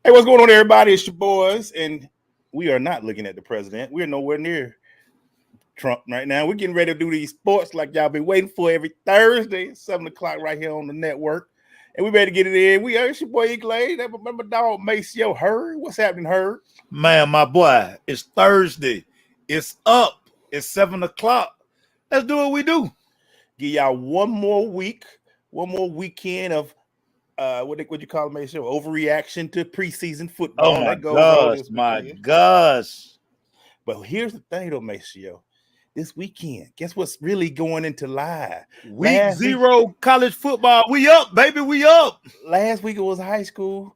Hey, what's going on, everybody? It's your boys, and we are not looking at the president. We're nowhere near Trump right now. We're getting ready to do these sports like y'all been waiting for every Thursday at 7 o'clock right here on the network. And we ready to get it in. It's your boy Eagle. Remember dog Maceo Hurd? What's happening, Hurd? Man, my boy, it's Thursday. It's up. It's 7 o'clock. Let's do what we do. Give y'all one more weekend of what you call it, Maceo? Overreaction to preseason football. Oh my That goes on this weekend. gosh. But here's the thing, though, Maceo. This weekend, guess what's really going into live? Week 0 college football. We up, baby. We up. Last week it was high school.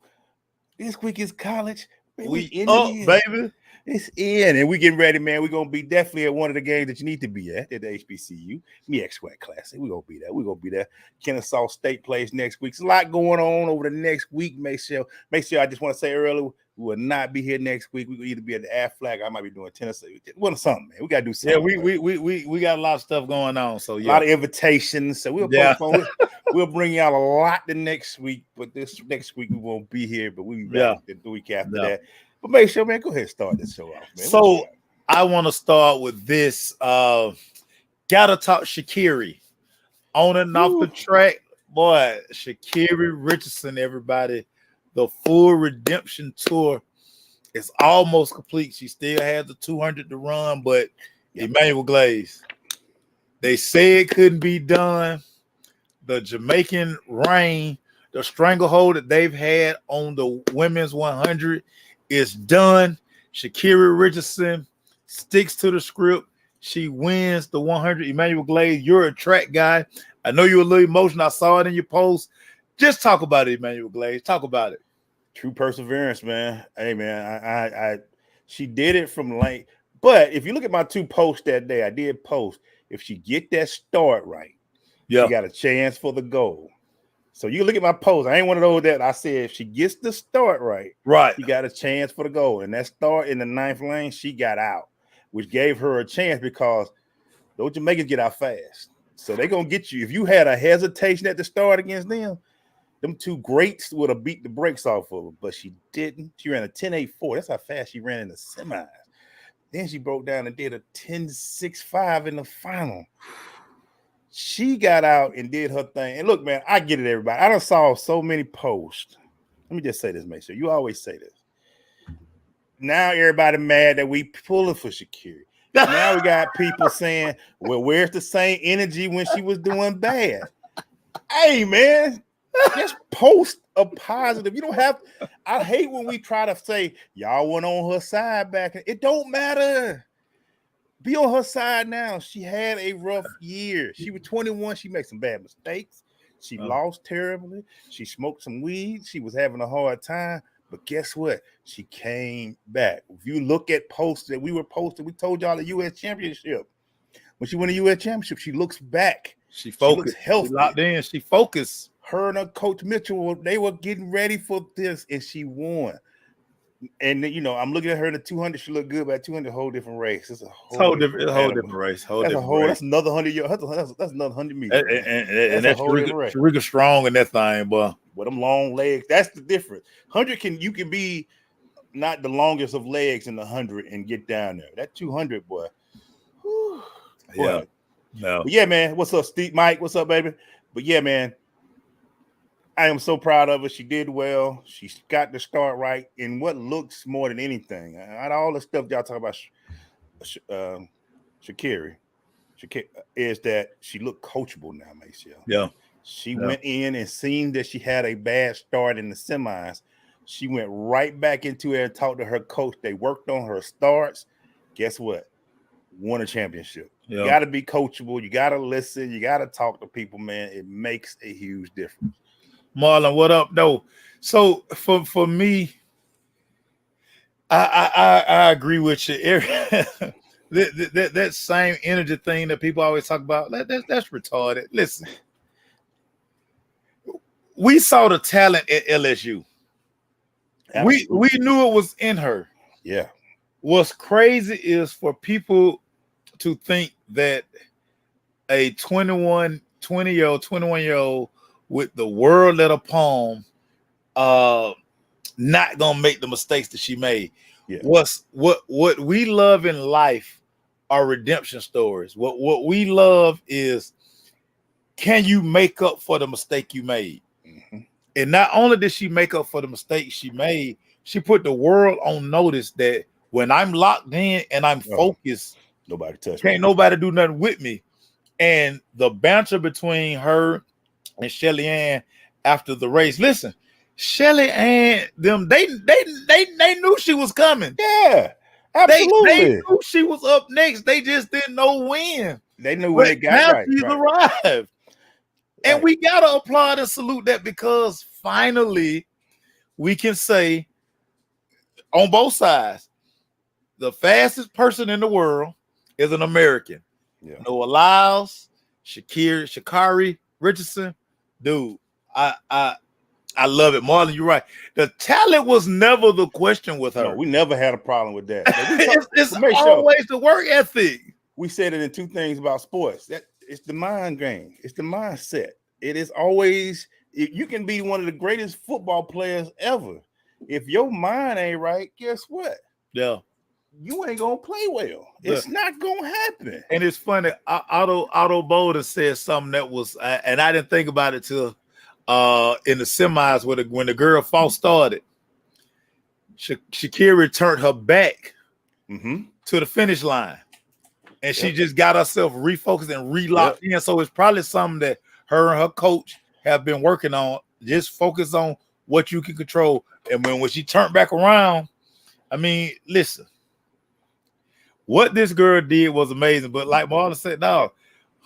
This week is college. Man, we up, baby. It's in, and we getting ready, man. We're gonna be definitely at one of the games that you need to be at the HBCU. MEX Classic. We're gonna be there. We're gonna be there. Kennesaw State plays next week. There's a lot going on over the next week. Make sure. I just want to say earlier, we will not be here next week. We will either be at the Aflac. I might be doing Tennessee. Well, something, man. We gotta do something. Yeah, we got a lot of stuff going on. So yeah, a lot of invitations. So we'll postpone. We'll bring y'all a lot the next week, but this next week we won't be here. But we'll be back the week after that. But make sure, man, go ahead and start this show off, man. So I want to start with this. Gotta talk Sha'Carri. On and off the track. Boy, Sha'Carri Richardson, everybody. The full redemption tour is almost complete. She still has the 200 to run, but Emmanuel Glaze, they say it couldn't be done. The Jamaican rain, the stranglehold that they've had on the women's 100 is done. Sha'Carri Richardson sticks to the script. She wins the 100. Emmanuel Glaze, you're a track guy. I know you're a little emotional. I saw it in your post. Just talk about it, Emmanuel Glaze. Talk about it. True perseverance, man. Hey, man, she did it from late. But if you look at my two posts that day, I did post. If she get that start right, she got a chance for the goal. So you look at my post. I ain't one of those that I said if she gets the start right, she got a chance for the goal. And that start in the 9th lane, she got out, which gave her a chance because those Jamaicans get out fast. So they're going to get you. If you had a hesitation at the start against them two greats would have beat the brakes off of her. But she didn't. She ran a 10.84. That's how fast she ran in the semis. Then she broke down and did a 10.65 in the final. She got out and did her thing. And look, man, I get it, everybody. I done saw so many posts. Let me just say this, Mason. You always say this. Now everybody mad that we pulling for Sha'Carri. Now we got people saying, well, where's the same energy when she was doing bad? Hey, man, just post a positive. You don't have – I hate when we try to say, y'all went on her side back. It don't matter. Be on her side now. She had a rough year. She was 21. She made some bad mistakes. She lost terribly. She smoked some weed. She was having a hard time. But guess what? She came back. If you look at posts that we were posting, we told y'all the U.S. Championship. When she won the U.S. Championship, she looks back. She focused. She looks healthy. She locked in. She focused. Her and her coach Mitchell, they were getting ready for this, and she won. And I'm looking at her in the 200. She looked good, but at 200, a whole different race. It's a whole different race. That's another 100 yards. That's another 100 meters. And that's Sharika strong in that thing, boy. With them long legs, that's the difference. 100 you can be not the longest of legs in the 100 and get down there. That 200, boy. Whew, boy. No. But yeah, man. What's up, Steve? Mike? What's up, baby? But yeah, man. I am so proud of her. She did well. She got the start right. And what looks more than anything, out of all the stuff y'all talk about Sha'Carri, is that she looked coachable now, Maceo. Yeah. She went in and seen that she had a bad start in the semis. She went right back into it and talked to her coach. They worked on her starts. Guess what? Won a championship. Yeah. You got to be coachable. You got to listen. You got to talk to people, man. It makes a huge difference. Marlon, what up, though? So for me, I agree with you. that same energy thing that people always talk about, that's retarded. Listen, we saw the talent at LSU. We knew it was in her. Yeah. What's crazy is for people to think that a 21-year-old with the world at a palm not gonna make the mistakes that she made. Yeah. What we love in life are redemption stories. What we love is, can you make up for the mistake you made? Mm-hmm. And not only did she make up for the mistake she made, she put the world on notice that when I'm locked in and I'm focused, nobody touch can't me. Nobody do nothing with me. And the banter between her and Shelly Ann after the race. Listen, Shelly Ann, them they knew she was coming. Yeah, absolutely. They knew she was up next. They just didn't know when. They knew when they got now right. She's arrived. And we gotta applaud and salute that, because finally we can say on both sides, the fastest person in the world is an American. Yeah. Noah Lyles, Sha'Carri Richardson, dude. I love it. Marlon, you're right. The talent was never the question with her. No, we never had a problem with that. It's always the work ethic. We said it in two things about sports. That it's the mind game. It's the mindset. It is always, you can be one of the greatest football players ever. If your mind ain't right, guess what? Yeah. You ain't gonna play well. It's not gonna happen. And it's funny. Otto Boulder said something that was, and I didn't think about it till in the semis when the girl false started. Sha'Carri turned her back to the finish line, and she just got herself refocused and relocked in. So it's probably something that her and her coach have been working on. Just focus on what you can control. And when she turned back around, I mean, listen, what this girl did was amazing. But like Marlon said, no,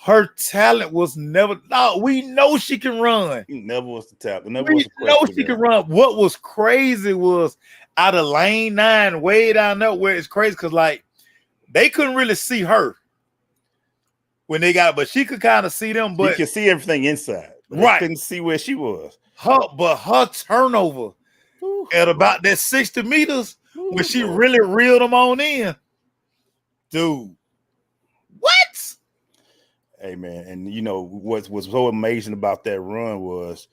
her talent was never. No, we know she can run. Never was the talent. We know she can run. What was crazy was out of lane 9, way down there, where it's crazy because like they couldn't really see her when they got, but she could kind of see them. But you could see everything inside. Right, couldn't see where she was. Her turnover at about that 60 meters when she really reeled them on in. Dude, what? Hey man, and you know what was so amazing about that run was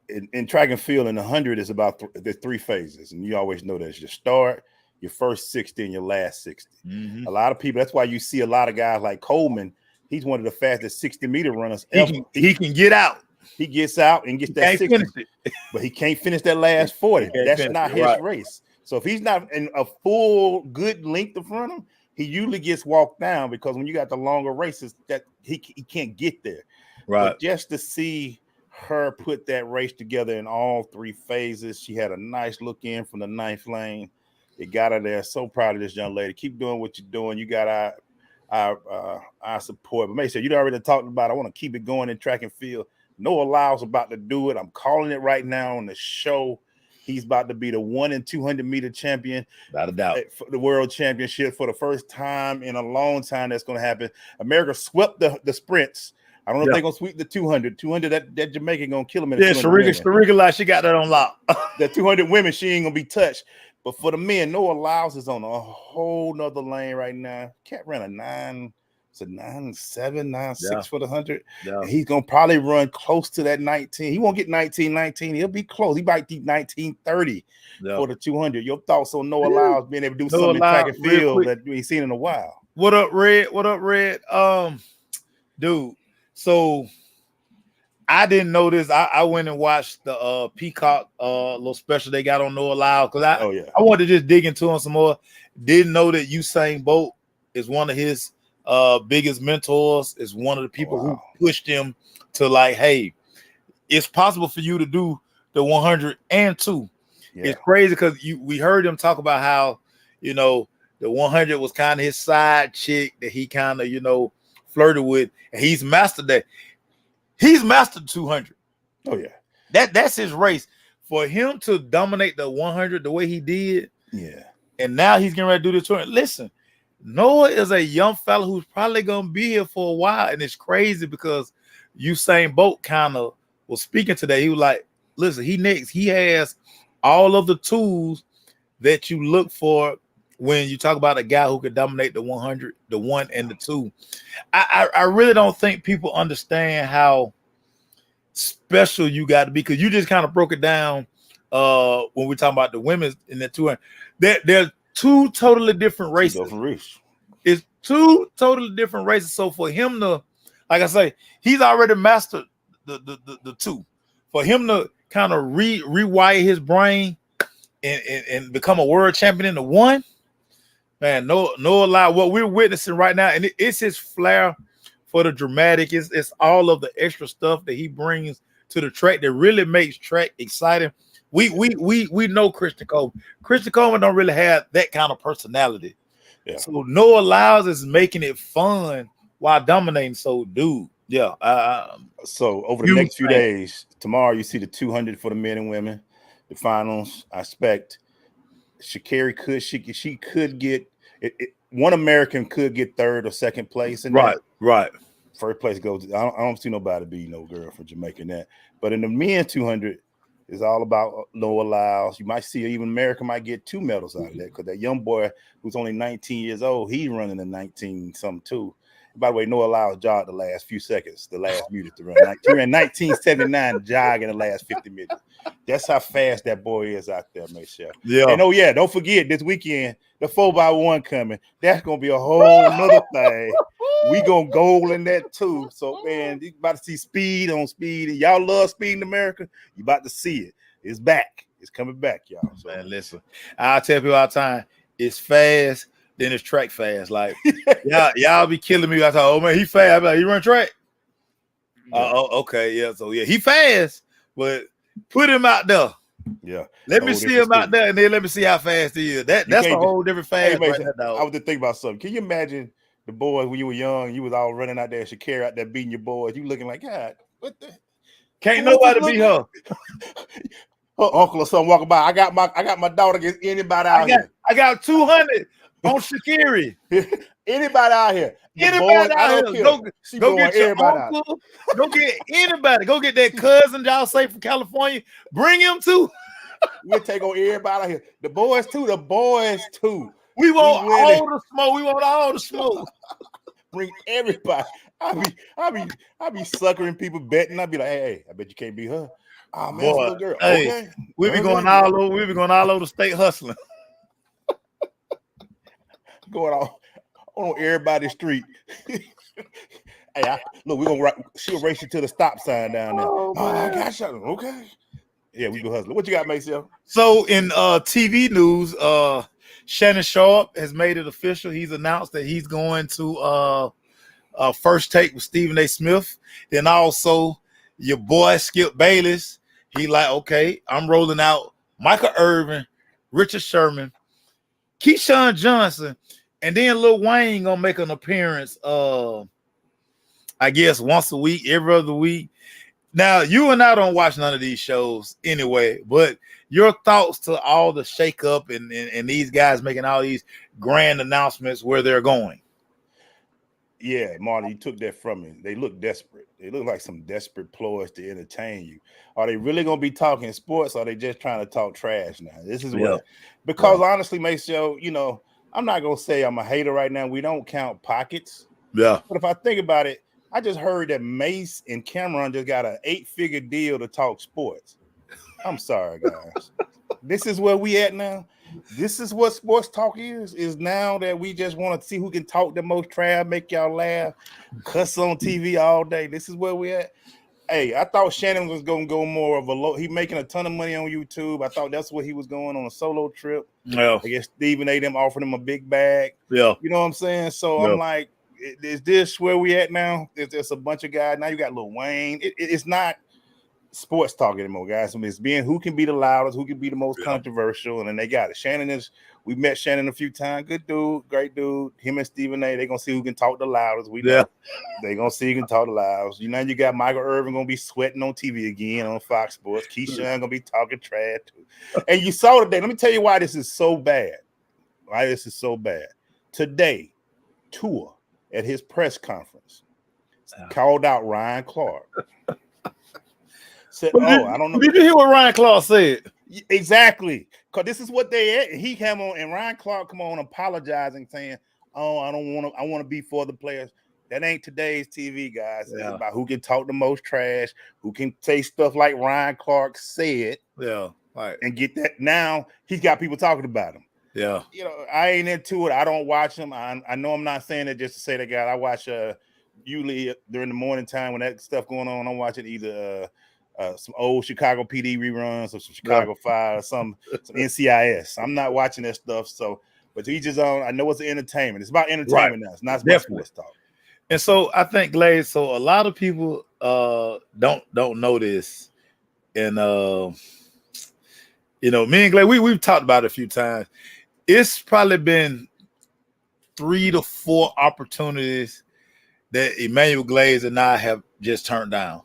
in track and field in 100 is about the 3 phases, and you always know that's your start, your first 60, and your last 60. A lot of people, that's why you see a lot of guys like Coleman. He's one of the fastest 60-meter runners ever. He can get out. He gets out and gets that 60, but he can't finish that last 40. That's not his race. So if he's not in a full good length in front of him, he usually gets walked down, because when you got the longer races, that he can't get there. Right. But just to see her put that race together in all 3 phases, she had a nice look in from the 9th lane. It got her there. So proud of this young lady. Keep doing what you're doing. You got our support. But make sure you already talked about. I want to keep it going in track and field. Noah Lyles about to do it. I'm calling it right now on the show. He's about to be the 1 in 200 meter champion. Without a doubt. For the world championship for the first time in a long time. That's going to happen. America swept the sprints. I don't know if they're going to sweep the 200. 200, that Jamaican going to kill him. Yeah, Sharika, she got that on lock. The 200 women, she ain't going to be touched. But for the men, Noah Lyles is on a whole nother lane right now. Cat ran a 9. It's a 9.7, 9.6 for the 100. Yeah. And he's gonna probably run close to that 19. He won't get 19. He'll be close. He might be 19:30 for the 200. Your thoughts on Noah Lyles being able to do something in track and field that we ain't seen in a while? What up, Red? Dude. So I didn't know this. I went and watched the Peacock little special they got on Noah Lyles because I wanted to just dig into him some more. Didn't know that Usain Bolt is one of his biggest mentors, is one of the people who pushed him to like, hey, it's possible for you to do the 100 and 2. Yeah. It's crazy because we heard him talk about how, you know, the 100 was kind of his side chick that he kind of, you know, flirted with, and he's mastered that. He's mastered 200. Oh yeah, that's his race. For him to dominate the 100 the way he did, and now he's getting ready to do the 200. Listen, Noah is a young fella who's probably gonna be here for a while, and it's crazy because Usain Bolt kind of was speaking today. He was like, "Listen, he has all of the tools that you look for when you talk about a guy who could dominate the 100, the 1 and the 2." I really don't think people understand how special you got to be, because you just kind of broke it down when we're talking about the women in the 200. They're two totally different races. It's two totally different races. So for him to, like I say, he's already mastered the two. For him to kind of rewire his brain and become a world champion in the one, man, no lie. What we're witnessing right now, and it's his flair for the dramatic. It's all of the extra stuff that he brings to the track that really makes track exciting. We know Christian Coleman. Christian Coleman don't really have that kind of personality. Yeah. So Noah Lyles is making it fun while dominating. So, dude, yeah. So over the next few days, tomorrow you see the 200 for the men and women, the finals. I expect Sha'Carri could get it. One American could get third or second place, and right. First place goes. I don't see nobody beating no girl from Jamaica in that. But in the men 200, it's all about Noah Lyles. You might see even America might get 2 medals out of that because that young boy who's only 19 years old, he's running in 19 something too. By the way, Noah Lyles jogged the last few seconds, the last minute to run. He ran 1979 jog in the last 50 minutes. That's how fast that boy is out there, Michelle. Yeah. And don't forget this weekend, the 4x1 coming. That's gonna be a whole nother thing. We gonna goal in that too. So man, you about to see speed on speed, and y'all love speed in America. You about to see it. It's back. It's coming back, y'all. So, man, listen, I tell people all the time, it's fast. Then it's track fast. Like y'all be killing me. I thought, oh man, he fast. I be like, he run track. Yeah. Okay, yeah. So yeah, he fast, but put him out there. Yeah. Let me see him out there, and then let me see how fast he is. That's a whole different fast. Hey, right I was just thinking about something. Can you imagine the boys when you were young? You was all running out there, Sha'Carri out there beating your boys. You looking like, God, what the? Can't nobody beat her. Her uncle or something walking by. I got my daughter against anybody out here. I got 200 on Sha'Carri. Anybody out here. Anybody out here. Go get your uncle. Go get anybody. Go get that cousin y'all say from California. Bring him too. We'll take on everybody out here. The boys too. We want all the smoke. We want all the smoke. Bring everybody. I be suckering people betting. I be like, hey, I bet you can't beat her. Oh man, that's a little girl. Hey, okay. We be going all over. We be going all over the state hustling. Going on everybody's street. Hey, look, she'll race you to the stop sign down there. Oh I got you. Okay. Yeah, we go hustling. What you got, Maceo? So in TV news, Shannon Sharp has made it official. He's announced that he's going to First Take with Stephen A. Smith. Then also your boy Skip Bayless. He like, okay, I'm rolling out Michael Irvin, Richard Sherman, Keyshawn Johnson, and then Lil Wayne gonna make an appearance. I guess once a week, every other week. Now, you and I don't watch none of these shows anyway, but your thoughts to all the shakeup and these guys making all these grand announcements where they're going. Yeah, Marty, you took that from me. They look desperate. They look like some desperate ploys to entertain you. Are they really going to be talking sports, or are they just trying to talk trash now? This is what, because honestly, Maceo, I'm not going to say I'm a hater right now. We don't count pockets. Yeah. But if I think about it, I just heard that Mace and Cameron just got an 8-figure deal to talk sports. I'm sorry, guys. This is where we at now. This is what sports talk is now that we just want to see who can talk the most trash, make y'all laugh, cuss on TV all day. This is where we at. Hey, I thought Shannon was going to go more of a low. He making a ton of money on YouTube. I thought that's what he was going on a solo trip. Yeah. I guess Stephen A. them offered him a big bag. Yeah. You know what I'm saying? So I'm like, is this where we at now? There's a bunch of guys. Now you got Lil Wayne. It's not sports talk anymore, guys. I mean, it's being who can be the loudest, who can be the most controversial, and then they got it. We met Shannon a few times. Good dude, great dude. Him and Stephen A. They're gonna see who can talk the loudest. We know they're gonna see who can talk the loudest. You got Michael Irvin gonna be sweating on TV again on Fox Sports. Keyshawn gonna be talking trash too. And you saw today. Let me tell you why this is so bad. Why this is so bad. Today, Tua at his press conference called out Ryan Clark. Said, I don't know. Did you hear what Ryan Clark said? Exactly. Because this is what he came on, and Ryan Clark come on apologizing, saying, I want to be for the players. That ain't today's TV, guys. Yeah. It's about who can talk the most trash, who can say stuff like Ryan Clark said. Yeah. Right. and get that. Now he's got people talking about him. Yeah. You know, I ain't into it. I don't watch him. I know I'm not saying it just to say that guy. I watch usually during the morning time when that stuff going on. I'm watching either some old Chicago PD reruns or some Chicago Fire or some NCIS. I'm not watching that stuff. So, but to each his own. I know it's entertainment. It's about entertainment now. It's not about sports talk. And so I think, Glaze, so a lot of people don't know this. And you know, me and Glaze, we've talked about it a few times. It's probably been 3 to 4 opportunities that Emmanuel Glaze and I have just turned down.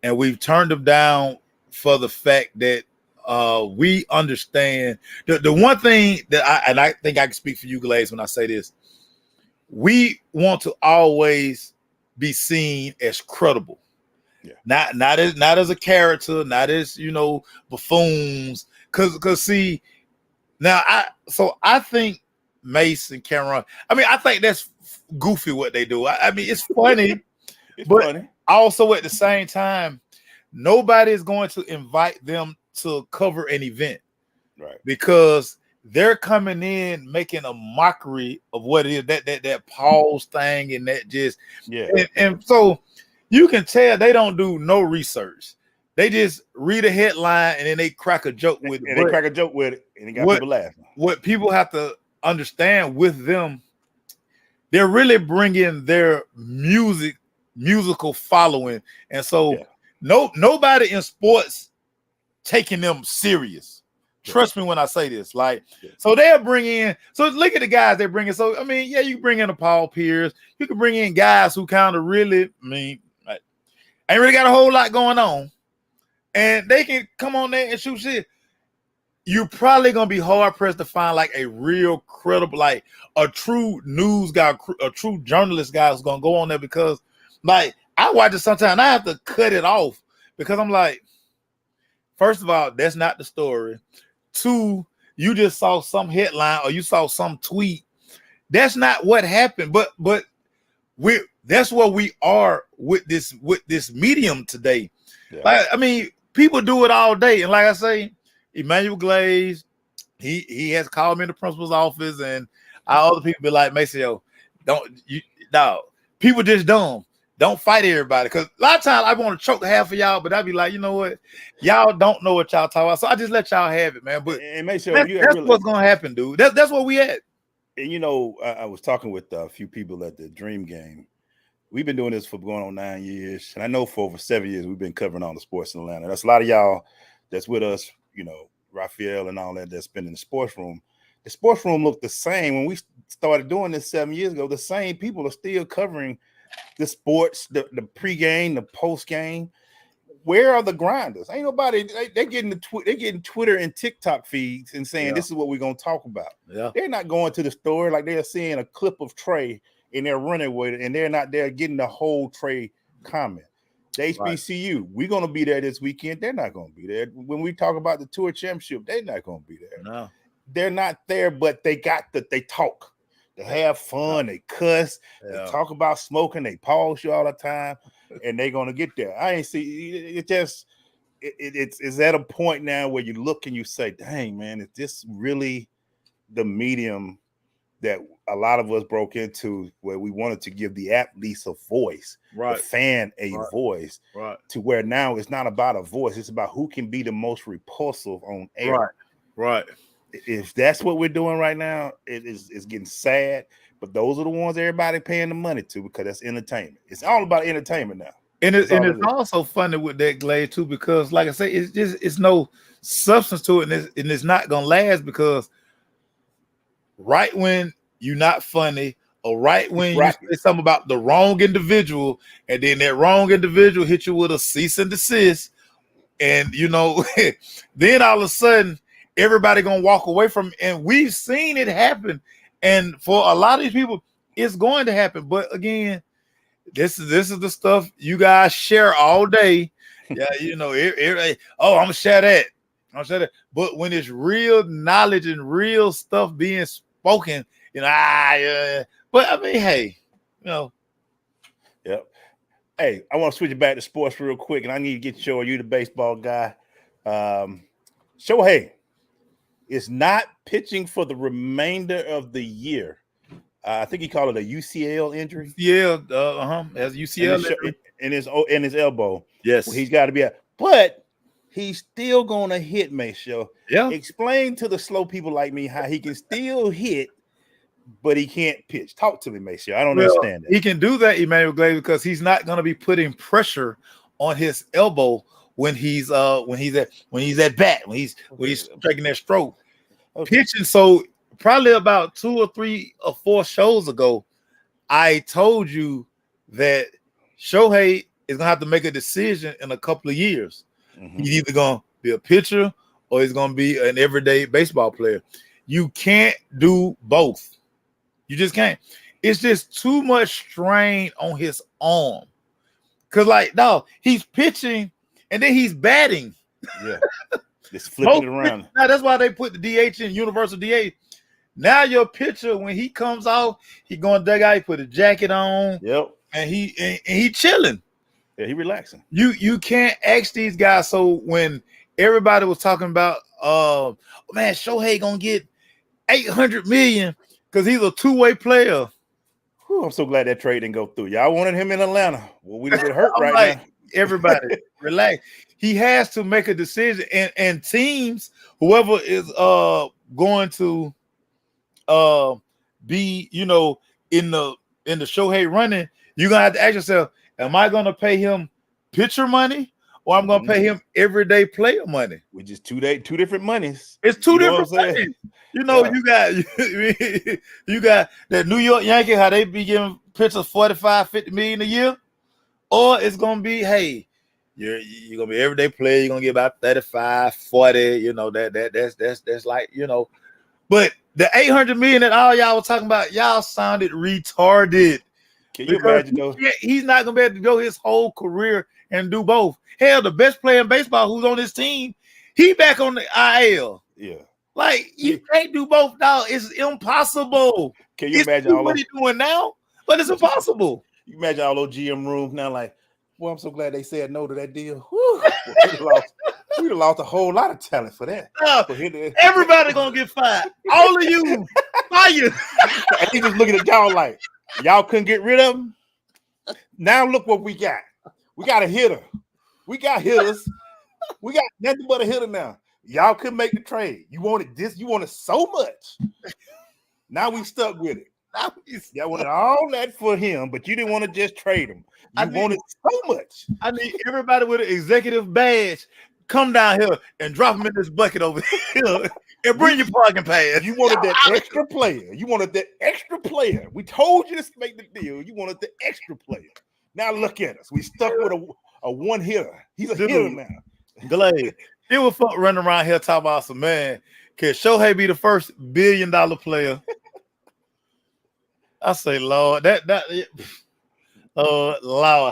And we've turned them down for the fact that we understand the one thing that I think I can speak for you, Glaze, when I say this. We want to always be seen as credible. Yeah. Not as a character, not as, you know, buffoons. Cause see, now I think Mace and Cameron, I mean, I think that's goofy what they do. I mean, it's funny, but funny. Also at the same time, nobody is going to invite them to cover an event, right? Because they're coming in making a mockery of what it is, that pause thing, and that just and so you can tell they don't do no research. They just read a headline and then they crack a joke with it. And they crack a joke with it, and they got people laughing. What people have to understand with them, they're really bringing their musical following, and so nobody in sports taking them serious. Trust me when I say this. Like, so they'll bring in. So look at the guys they bring in. So I mean, yeah, you bring in a Paul Pierce. You can bring in guys who kind of really, I mean, like, ain't really got a whole lot going on, and they can come on there and shoot shit. You're probably gonna be hard pressed to find like a real credible, like a true news guy, a true journalist guy who's gonna go on there, because, like, I watch it sometimes and I have to cut it off because I'm like, first of all, that's not the story. 2, you just saw some headline or you saw some tweet. That's not what happened. But that's where we are with this medium today. Yeah. Like, I mean, people do it all day. And like I say, Emmanuel Glaze, he has called me in the principal's office, and our other people be like, Mason, yo, people just dumb. Don't fight everybody, because a lot of times I want to choke half of y'all, but I'd be like, you know what, y'all don't know what y'all talk about, so I just let y'all have it, man. But and make sure that's what's gonna happen, dude. That's what we at. And you know, I was talking with a few people at the Dream Game. We've been doing this for going on 9 years, and I know for over 7 years we've been covering all the sports in Atlanta. That's a lot of y'all that's with us, you know, Raphael and all that that's been in the sports room. The sports room looked the same when we started doing this 7 years ago. The same people are still covering the sports, the pregame, the postgame. Where are the grinders? Ain't nobody. They're getting getting Twitter and TikTok feeds and saying this is what we're gonna talk about. Yeah. They're not going to the store like they're seeing a clip of Trey and they're running with it, and they're not there getting the whole Trey comment. The HBCU, we're gonna be there this weekend. They're not gonna be there. When we talk about the tour championship, they're not gonna be there. No, they're not there, but they talk. They have fun, they cuss, they talk about smoking, they pause you all the time, and they're gonna get there. I ain't see it. It's at a point now where you look and you say, "Dang, man, is this really the medium that a lot of us broke into, where we wanted to give the athletes a voice, the fan a voice, to where now it's not about a voice, it's about who can be the most repulsive on air." Right. If that's what we're doing right now, it's getting sad. But those are the ones everybody paying the money to, because that's entertainment. It's all about entertainment now. And it's also funny with that, Glaze, too, because like I say, it's no substance to it, and it's not gonna last, because right when you're not funny, or right when you say something about the wrong individual, and then that wrong individual hit you with a cease and desist, and you know, then all of a sudden everybody gonna walk away from it. And we've seen it happen, and for a lot of these people, it's going to happen. But again, this is the stuff you guys share all day. Yeah, you know, I'm gonna share that. But when it's real knowledge and real stuff being spoken, you know, but I mean, hey, you know. Yep. Hey, I want to switch it back to sports real quick, and I need to get you the baseball guy. Shohei is not pitching for the remainder of the year. I think he called it a UCL injury. Yeah, as UCL in his elbow. Yes, well, he's got to be but he's still gonna hit, Maceo. Yeah. Explain to the slow people like me how he can still hit, but he can't pitch. Talk to me, Maceo. I don't understand that. He can do that, Emmanuel Glaze, because he's not going to be putting pressure on his elbow when he's at bat, when he's striking that stroke. Pitching. So probably about 2 or 3 or 4 shows ago, I told you that Shohei is gonna have to make a decision in a couple of years. He's either gonna be a pitcher or he's gonna be an everyday baseball player. You can't do both. You just can't. It's just too much strain on his arm. Cause no, he's pitching and then he's batting. Yeah. Just flipping it around. Now that's why they put the DH in universal DH. Now your pitcher, when he comes off, he going to dig out, he put a jacket on. Yep. And he chilling. Yeah, he relaxing. You can't ask these guys. So when everybody was talking about man, Shohei gonna get $800 million because he's a two-way player. Whew, I'm so glad that trade didn't go through. Y'all wanted him in Atlanta. Well, we didn't get hurt right now. Everybody relax. He has to make a decision, and teams, whoever is going to be, in the Shohei running, you're gonna have to ask yourself, am I gonna pay him pitcher money or I'm gonna pay him everyday player money? Which is two different monies. It's two different monies. You got that New York Yankee, how they be giving pitchers $45-50 million a year, or it's gonna be, hey, you're gonna be everyday player, you're gonna get about 35-40, that's like, but the $800 million that all y'all were talking about, y'all sounded retarded. Can you imagine though? He's not gonna be able to go his whole career and do both. Hell, the best player in baseball who's on his team, he back on the IL. Yeah. Like, you can't do both, dog. It's impossible. Can you imagine all what he's doing now? But it's impossible. You imagine all those GM rooms now, like, well, I'm so glad they said no to that deal. We'd have lost a whole lot of talent for that. Everybody gonna get fired. All of you, fired. And he just looking at y'all like, y'all couldn't get rid of him. Now look what we got. We got a hitter. We got hitters. We got nothing but a hitter now. Y'all couldn't make the trade. You wanted this. You wanted so much. Now we stuck with it. Y'all wanted all that for him, but you didn't want to just trade him. You wanted so much. I need everybody with an executive badge come down here and drop him in this bucket over here and bring your parking pass. You wanted that extra player. We told you to make the deal. You wanted the extra player. Now look at us. We stuck with a one hitter. He's a hitter now. Glad. It was fun running around here talking about some, man, can Shohei be the first $1 billion player? I say, Lord, Lord,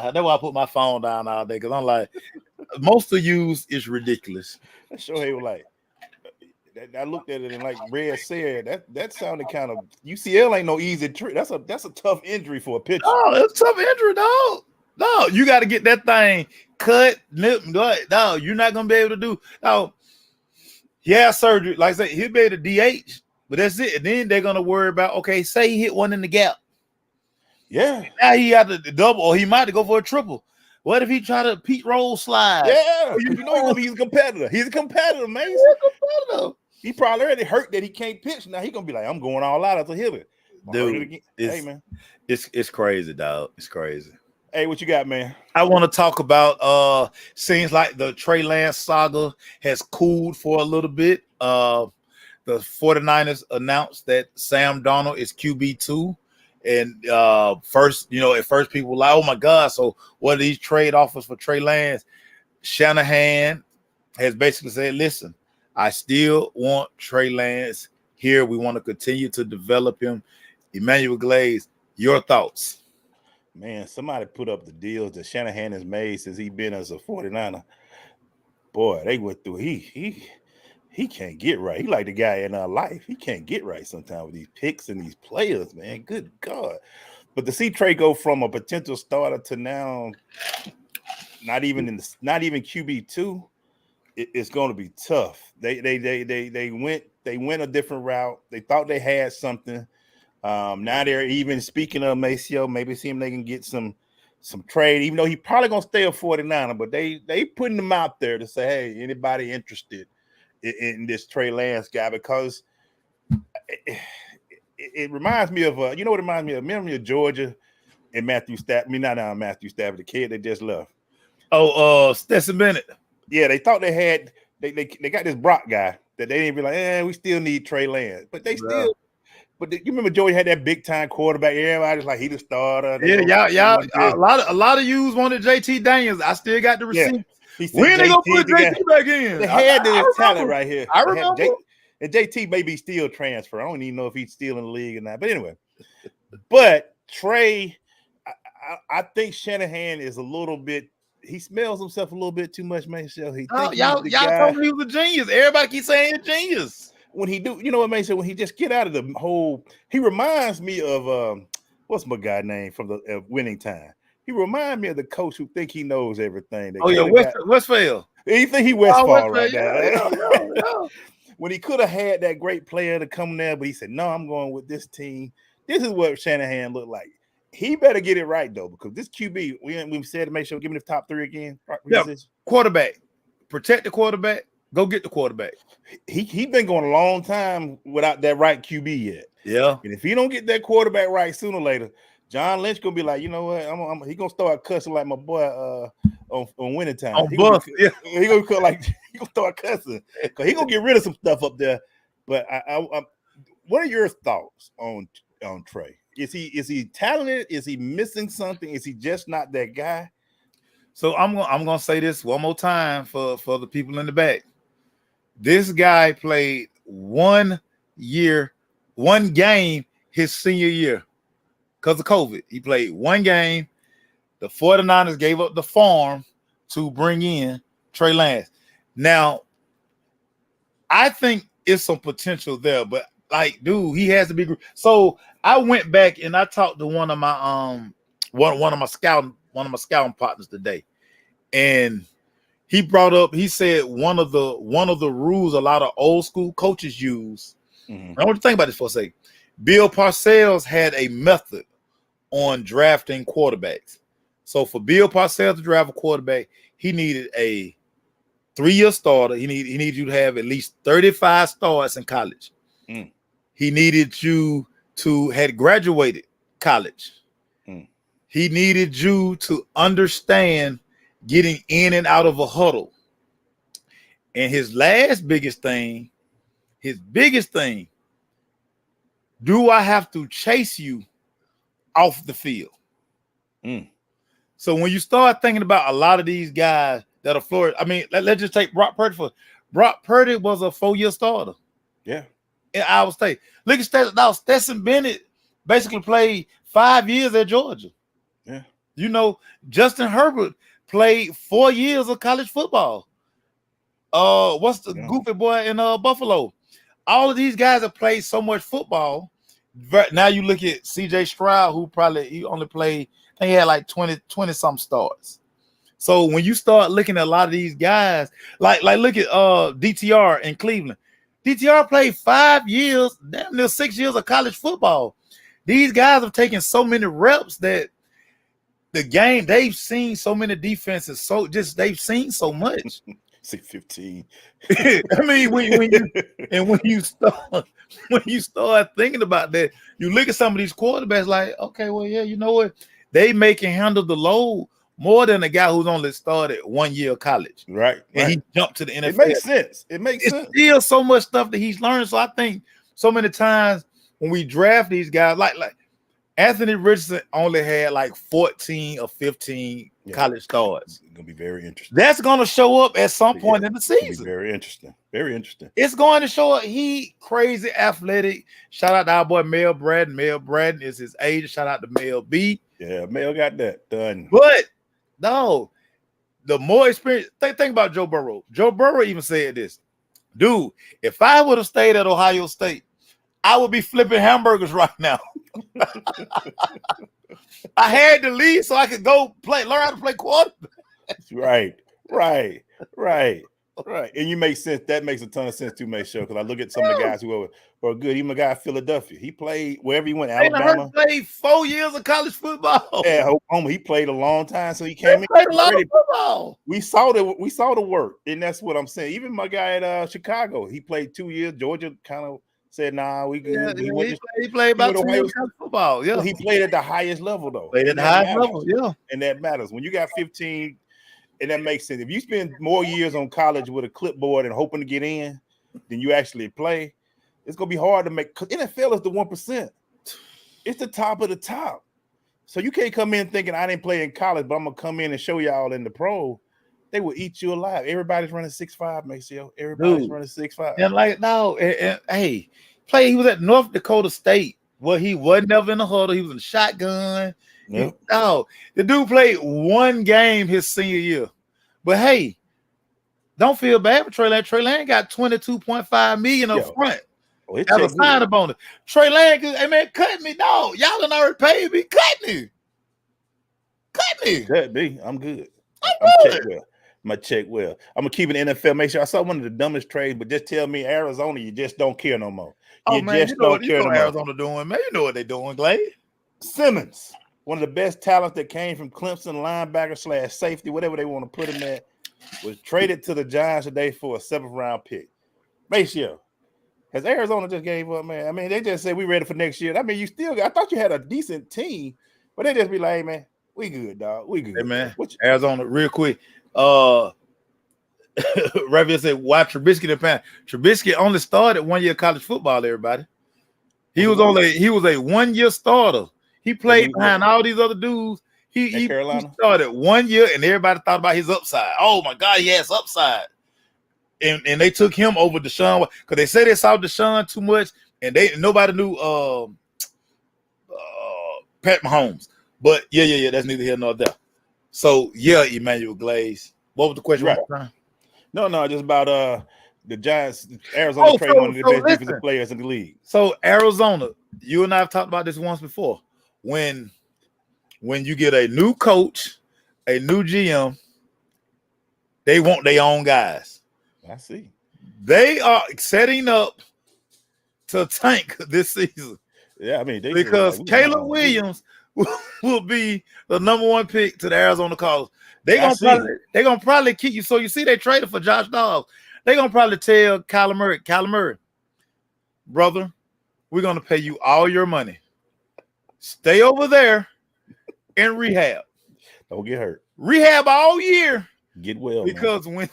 that's why I put my phone down all day, because I'm like, most of yous is ridiculous. Shohei was like, I looked at it and like Red said, that sounded kind of, UCL ain't no easy trick. That's a tough injury for a pitcher. Oh, it's a tough injury, dog. No, you got to get that thing cut, nip, no, you're not gonna be able to do. No, yeah, surgery. Like I said, he'll be able to DH, but that's it. And then they're gonna worry about, okay, say he hit one in the gap. Yeah. Now he had to double, or he might go for a triple. What if he try to Pete Rose slide? Yeah, he's a competitor. He's a competitor, man. He's a competitor. He probably already hurt that he can't pitch. Now he gonna be like, I'm going all out as a hitter. Dude, hey man, it's crazy, dog. It's crazy. Hey, what you got, man? I want to talk about seems like the Trey Lance saga has cooled for a little bit. The 49ers announced that Sam Darnold is QB2. And at first people were like, oh my God, so what are these trade offers for Trey Lance? Shanahan has basically said, listen, I still want Trey Lance here. We want to continue to develop him. Emmanuel Glaze, your thoughts? Man, somebody put up the deals that Shanahan has made since he's been as a 49er. Boy, they went through. He can't get right. He like the guy in our life. He can't get right sometimes with these picks and these players, man. Good God. But to see Trey go from a potential starter to now not even QB2, it's going to be tough. They went a different route. They thought they had something. Now they're even speaking of Maceo, maybe see if they can get some trade, even though he probably gonna stay a 49er, but they putting them out there to say, hey, anybody interested in this Trey Lance guy? Because it reminds me of you know what it reminds me of? Remember of Georgia and Matthew Stafford. I mean, not Matthew Stafford, the kid that just left. Oh, Stetson Bennett. Yeah, they thought they had they got this Brock guy that they didn't be like, we still need Trey Lance, but they still. But you remember Joey had that big time quarterback. Everybody's like he the starter. Yeah, y'all. A lot of yous wanted JT Daniels. I still got the receipt. Yeah. When they gonna put JT back in? They had the talent right here. I remember. And JT may be still transfer. I don't even know if he's still in the league or not. But anyway, Trey, I think Shanahan is a little bit. He smells himself a little bit too much, man. Y'all told me he was a genius. Everybody keeps saying he's a genius. When he do, you know what man said, when he just get out of the whole, he reminds me of what's my guy name from the Winning Time. He reminds me of the coach who think he knows everything. Westphal. You think he Westphal right now? Yeah. When he could have had that great player to come there, but he said, no, I'm going with this team. This is what Shanahan looked like. He better get it right, though, because this QB, we said to make sure, give me the top 3 again. Yeah, quarterback. Protect the quarterback. Go get the quarterback. He been going a long time without that right QB yet. Yeah. And if he don't get that quarterback right sooner or later, John Lynch gonna be like, you know what? He gonna start cussing like my boy on Winning Time. He gonna start cussing because he gonna get rid of some stuff up there. But I what are your thoughts on Trey? Is he talented? Is he missing something? Is he just not that guy? So I'm gonna say this one more time for the people in the back. This guy played 1 game his senior year because of COVID. He played 1 game. The 49ers gave up the farm to bring in Trey Lance. Now, I think it's some potential there, but like, dude, he has to be. So I went back and I talked to one of my one of my scouting partners today, and he brought up, he said one of the rules a lot of old school coaches use. Mm-hmm. I want you to think about this for a second. Bill Parcells had a method on drafting quarterbacks. So for Bill Parcells to draft a quarterback, he needed a 3-year starter. He needed you to have at least 35 starts in college. Mm. He needed you to had graduated college. Mm. He needed you to understand getting in and out of a huddle. And his biggest thing, do I have to chase you off the field? Mm. So when you start thinking about a lot of these guys that are Florida, I mean, let's just take Brock Purdy Brock Purdy was a 4-year starter. Yeah. In Iowa State. Look at Stetson Bennett basically played 5 years at Georgia. Yeah. You know, Justin Herbert played 4 years of college football. What's the goofy boy in Buffalo? All of these guys have played so much football. Now you look at CJ Stroud, who he only played, I think he had like 20 some starts. So when you start looking at a lot of these guys, like look at DTR in Cleveland. DTR played 5 years, damn near 6 years of college football. These guys have taken so many reps that the game, they've seen so many defenses, they've seen so much. 615. I mean, when you start thinking about that, you look at some of these quarterbacks like, okay, well, yeah, you know what? They can handle the load more than a guy who's only started 1 year of college. Right. And he jumped to the NFL. It makes sense. It's still so much stuff that he's learned. So I think so many times when we draft these guys, like Anthony Richardson only had like 14 or 15 college starts. It's gonna be very interesting. That's gonna show up at some point in the season. Very interesting. Very interesting. It's going to show up. He crazy athletic. Shout out to our boy Mel Braden. Mel Braden is his agent. Shout out to Mel B. Yeah, Mel got that done. But no, the more experience. Think about Joe Burrow. Joe Burrow even said this, dude. If I would have stayed at Ohio State, I would be flipping hamburgers right now. I had to leave so I could go learn how to play quarterback. Right. Right, and you make sense. That makes a ton of sense too, make sure. Because I look at some of the guys who are good. Even a guy at Philadelphia, he played wherever he went. Alabama, played 4 years of college football. Yeah, Oklahoma, he played a long time, so he came in. Played a lot of football. We saw the work, and that's what I'm saying. Even my guy at Chicago, he played 2 years. Georgia kind of said, "Nah, we good." He played about 2 years of college football. Yeah, well, he played at the highest level though. Played at the highest level. Yeah, and that matters when you got 15. And that makes sense. If you spend more years on college with a clipboard and hoping to get in than you actually play, it's gonna be hard to make. Because NFL is the 1%. It's the top of the top. So you can't come in thinking I didn't play in college, but I'm gonna come in and show y'all in the pro. They will eat you alive. Everybody's running 6'5", Maceo. Everybody's running 6'5". And like no, and hey, he was at North Dakota State. Well, he wasn't never in the huddle. He was in the shotgun. Yep. The dude played 1 game his senior year. But hey, don't feel bad for Trey Lance. Trey Lance got $22.5 million up front. As a signing bonus. Trey Lance, hey man, cut me, dog. Y'all done already paid me. Cut me. Cut me. I'm good. I'm gonna check well. I'm gonna keep it in NFL. Make sure I saw one of the dumbest trades, but just tell me Arizona, you just don't care no more. You know Arizona doing, man. You know what they're doing, Glade. Simmons, one of the best talents that came from Clemson, linebacker / safety, whatever they want to put him at, was traded to the Giants today for a 7th-round pick. Maceo, has Arizona just gave up, man? I mean, they just said we ready for next year. I mean, I thought you had a decent team, but they just be like, hey, man, we good, dog. We good. Hey, man, Arizona, real quick. Ravier said, why Trubisky the pan? Trubisky only started 1 year of college football, everybody. He was a 1-year starter. He played behind all these other dudes. He started 1 year, and everybody thought about his upside. Oh my God, he has upside. And they took him over Deshaun because they said they saw Deshaun too much, and nobody knew Pat Mahomes. But yeah, that's neither here nor there. So yeah, Emmanuel Glaze. What was the question? Right. No, just about the Giants. Arizona trade one of the best defensive players in the league. So Arizona, you and I have talked about this once before. When you get a new coach, a new GM, they want their own guys. I see. They are setting up to tank this season. Yeah, I mean, because Caleb Williams will be the #1 pick to the Arizona Cardinals. They're gonna probably keep you. So you see, they traded for Josh Dobbs. They're gonna probably tell Kyler Murray, brother, we're gonna pay you all your money. Stay over there and rehab. Don't get hurt. Rehab all year. Get well. Because when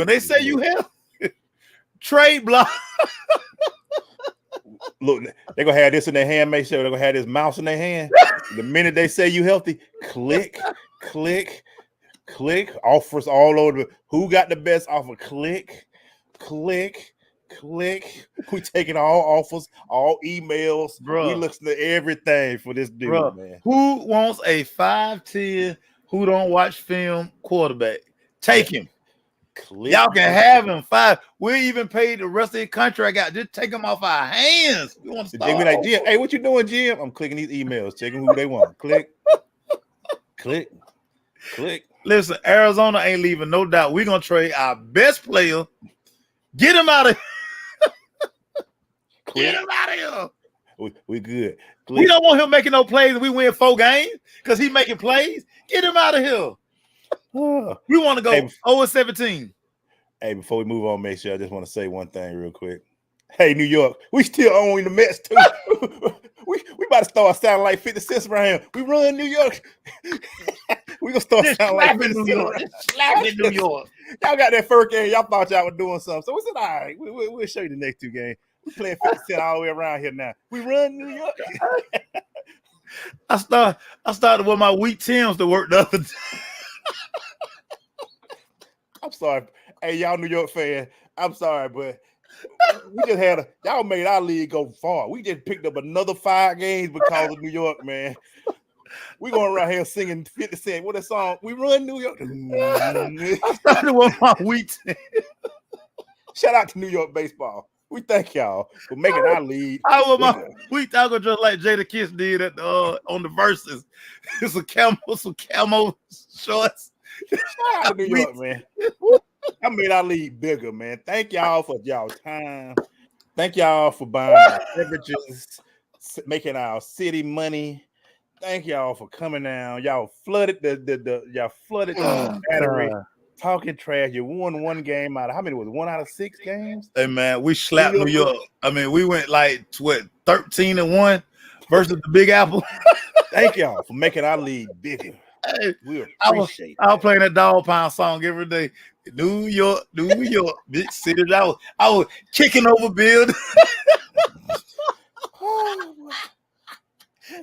they say you have trade block. Look, they're gonna have this in their hand, make sure they're gonna have this mouse in their hand. The minute they say you healthy, click, offers all over. Who got the best offer? Click. We taking all offers, all emails. Bruh. We listen to everything for this dude, man. Who wants a 5'10" who don't watch film quarterback? Take him. Y'all can have him 5. We even paid the rest of the contract out. Just take him off our hands. We want to start. Like, Jim, hey, what you doing, Jim? I'm clicking these emails, checking who they want. Click. Listen, Arizona ain't leaving, no doubt. We're gonna trade our best player. Get him out of here. Get him out of here. We good. Click. We don't want him making no plays and we win 4 games because he's making plays. Get him out of here. We want to go 0-17. Hey, before we move on, make sure I just want to say one thing real quick. Hey, New York, we still own the Mets too. we about to start sounding like 50 cents around here. We run New York. We gonna start sounding like 50 cents. Slapping New York. Y'all got that first game. Y'all thought y'all were doing something. So we said, all right, we'll show you the next 2 games. We playing 50 cents all the way around here now. We run New York. I started with my weak Tims to work the other day. I'm sorry. Hey, y'all New York fan, I'm sorry, but we just had y'all made our league go far. We just picked up another 5 games because of New York, man. We going around here singing 50 Cent. What a song. We run New York. I started with my weak Tims. Shout out to New York baseball. We thank y'all for making our lead. I was my weak tackle just like Jada Kiss did at on the Versus. It's some camo shorts. Shout out to New York, man. I made our league bigger, man. Thank y'all for y'all time. Thank y'all for buying our beverages, making our city money. Thank y'all for coming down. Y'all flooded the battery, talking trash. You won one game out of how many was it? 1 out of 6 games? Hey man, we slapped New York. I mean, we went like 13-1 versus the Big Apple. Thank y'all for making our league bigger. Hey, we appreciate it. I was playing that Dog Pound song every day. New York, big city. I was kicking over buildings.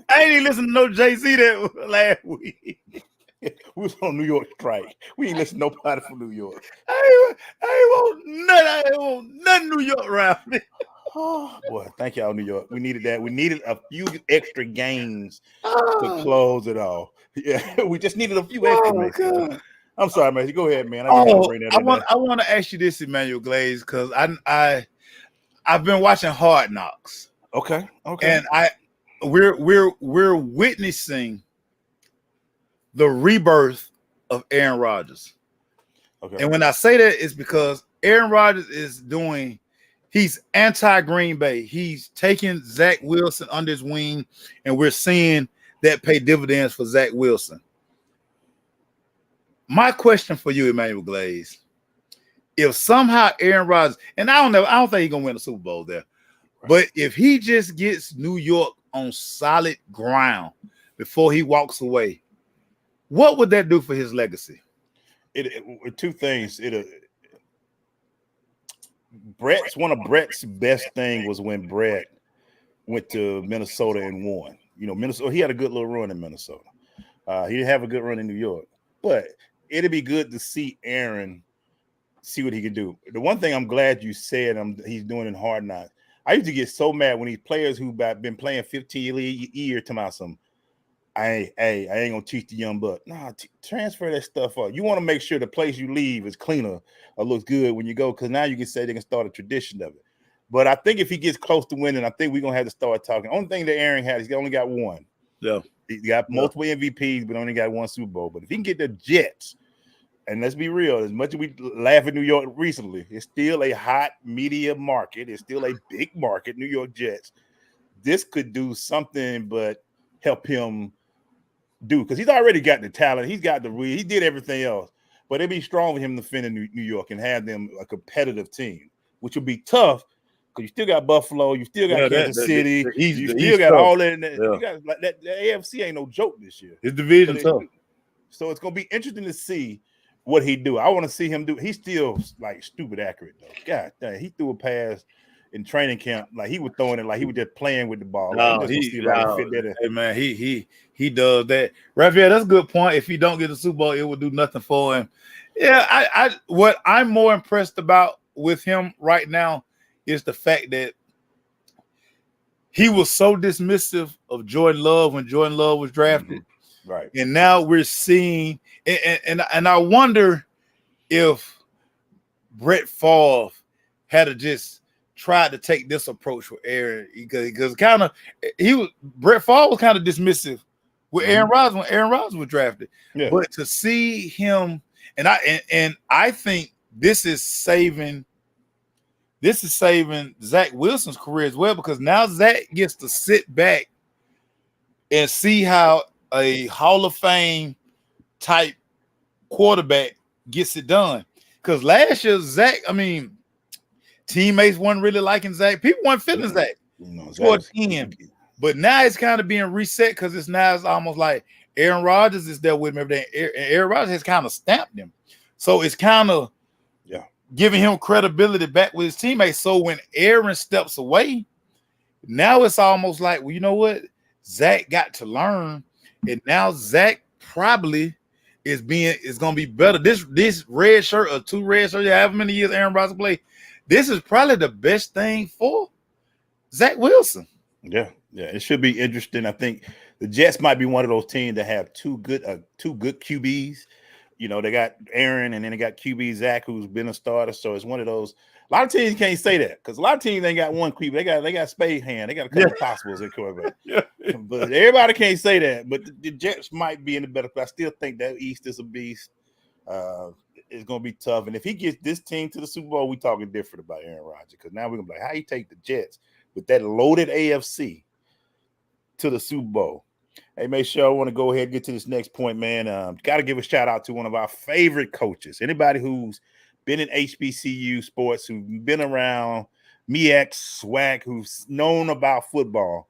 I ain't even listen to no Jay-Z that last week. We was on New York strike. We ain't listen to nobody from New York. I ain't want nothing New York around me. Oh boy, thank y'all, New York. We needed that. We needed a few extra games to close it all. Yeah, we just needed a few extra. I'm sorry, man. Go ahead, man. I want to ask you this, Emmanuel Glaze, because I've been watching Hard Knocks. Okay. And we're witnessing the rebirth of Aaron Rodgers. Okay. And when I say that, it's because Aaron Rodgers he's anti-Green Bay. He's taking Zach Wilson under his wing, and we're seeing that pay dividends for Zach Wilson. My question for you, Emmanuel Glaze, if somehow Aaron Rodgers, and I don't think he's gonna win a Super Bowl there, right, but if he just gets New York on solid ground before he walks away, what would that do for his legacy? Two things. One of Brett's best thing was when Brett went to Minnesota and won. You know, Minnesota, he had a good little run in Minnesota. He didn't have a good run in New York, but it'd be good to see Aaron see what he can do. The one thing I'm glad you said he's doing in Hard Knocks. I used to get so mad when these players who've been playing 15 years to my some. I ain't gonna teach the young buck. Nah, transfer that stuff up. You want to make sure the place you leave is cleaner or looks good when you go, because now you can say they can start a tradition of it. But I think if he gets close to winning, I think we're gonna have to start talking. Only thing that Aaron has, he's only got one. Yeah, he got multiple MVPs, but only got one Super Bowl. But if he can get the Jets, and let's be real, as much as we laugh at New York recently, it's still a hot media market. It's still a big market, New York Jets. This could do something but help him do, because he's already got the talent. He did everything else. But it'd be strong for him to defend in New York and have them a competitive team, which would be tough because you still got Buffalo, you still got Kansas City, you still got all that. You got like that. The AFC ain't no joke this year. His division tough. So it's gonna be interesting to see what he do. I want to see him do. He's still like stupid accurate though. God dang, he threw a pass in training camp like he was throwing it like he was just playing with the ball. Hey man, he does that. Raphael, that's a good point. If he don't get the Super Bowl, it would do nothing for him. Yeah, what I'm more impressed about with him right now is the fact that he was so dismissive of Jordan Love when Jordan Love was drafted. Mm-hmm. Right. And now we're seeing, and I wonder if Brett Favre had just tried to take this approach with Aaron, because Brett Favre was kind of dismissive with Aaron Rodgers when Aaron Rodgers was drafted. Yeah. But to see him, and I think this is saving Zach Wilson's career as well, because now Zach gets to sit back and see how a Hall of Fame type quarterback gets it done. Because last year, Zach, teammates weren't really liking Zach. People weren't feeling Zach towards the end. But now it's kind of being reset, because it's almost like Aaron Rodgers is there with him every day. And Aaron Rodgers has kind of stamped him. So it's kind of giving him credibility back with his teammates. So when Aaron steps away, now it's almost like, well, you know what? Zach got to learn. And now Zach probably is going to be better. This red shirt or 2 red shirts, however many years Aaron Rodgers played, this is probably the best thing for Zach Wilson. Yeah, it should be interesting. I think the Jets might be one of those teams that have two good QBs. You know, they got Aaron, and then they got QB Zach, who's been a starter. So it's one of those. A lot of teams can't say that, because a lot of teams ain't got one QB. They got spade hand. They got a couple of possibles at quarterback. But everybody can't say that. But the Jets might be in the better place. I still think that East is a beast. it's going to be tough. And if he gets this team to the Super Bowl, we talking different about Aaron Rodgers, because now we're going to be like, how you take the Jets with that loaded AFC to the Super Bowl? Hey, make sure I want to go ahead and get to this next point, man. Got to give a shout out to one of our favorite coaches. Anybody who's been in HBCU sports, who's been around MEAC, SWAC, who's known about football,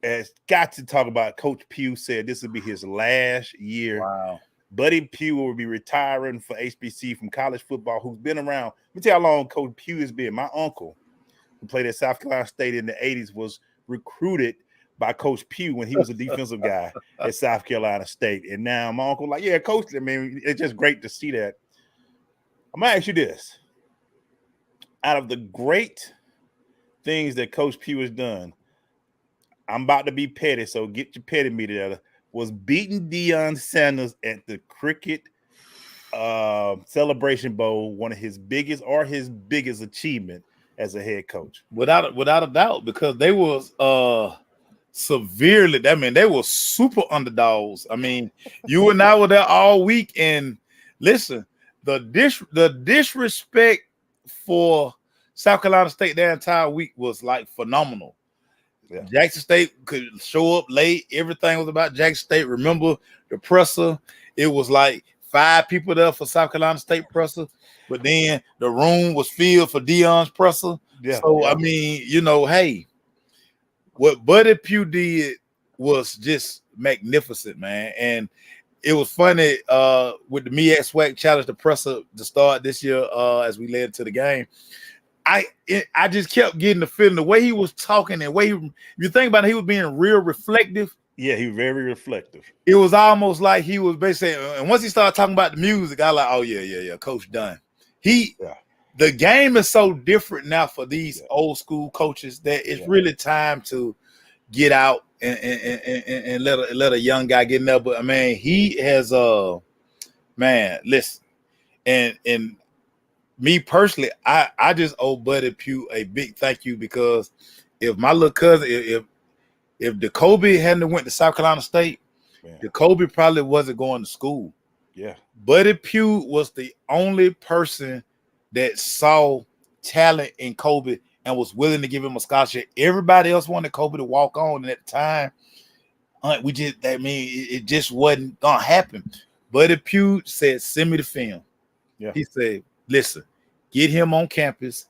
has got to talk about. Coach Pugh said this will be his last year. Wow. Buddy Pugh will be retiring for HBC from college football, who's been around. Let me tell you how long Coach Pugh has been. My uncle, who played at South Carolina State in the 80s, was recruited by Coach Pugh when he was a defensive guy at South Carolina State. And now my uncle, like, yeah, Coach, I mean, it's just great to see that. I'm going to ask you this. Out of the great things that Coach Pugh has done, I'm about to be petty, so get your petty meter together. Was beating Deion Sanders at the Cricket Celebration Bowl one of his biggest achievement as a head coach? Without a doubt, because they was severely, I mean, they were super underdogs. I mean, you and I were there all week, and listen, the disrespect for South Carolina State that entire week was like phenomenal. Yeah. Jackson State could show up late. Everything was about Jackson State. Remember the presser? It was like 5 people there for South Carolina State presser, but then the room was filled for Deion's presser. Yeah. So, yeah. I mean, you know, hey, what Buddy Pugh did was just magnificent, man. And it was funny with the MEAC SWAC challenge, the presser to start this year as we led to the game. I just kept getting the feeling, the way he was talking, and way you think about it, he was being real reflective. Yeah, he was very reflective. It was almost like he was basically, and once he started talking about the music, I was like, oh yeah, Coach done. The game is so different now for these old school coaches that it's really time to get out and let a young guy get in there. But I mean, he has man, listen, and me personally, I just owe Buddy Pugh a big thank you, because if my little cousin, if Jacoby hadn't went to South Carolina State, Jacoby probably wasn't going to school. Yeah. Buddy Pugh was the only person that saw talent in Kobe and was willing to give him a scholarship. Everybody else wanted Kobe to walk on, and at the time, it just wasn't gonna happen. Buddy Pugh said, send me the film. Yeah. He said, listen, get him on campus.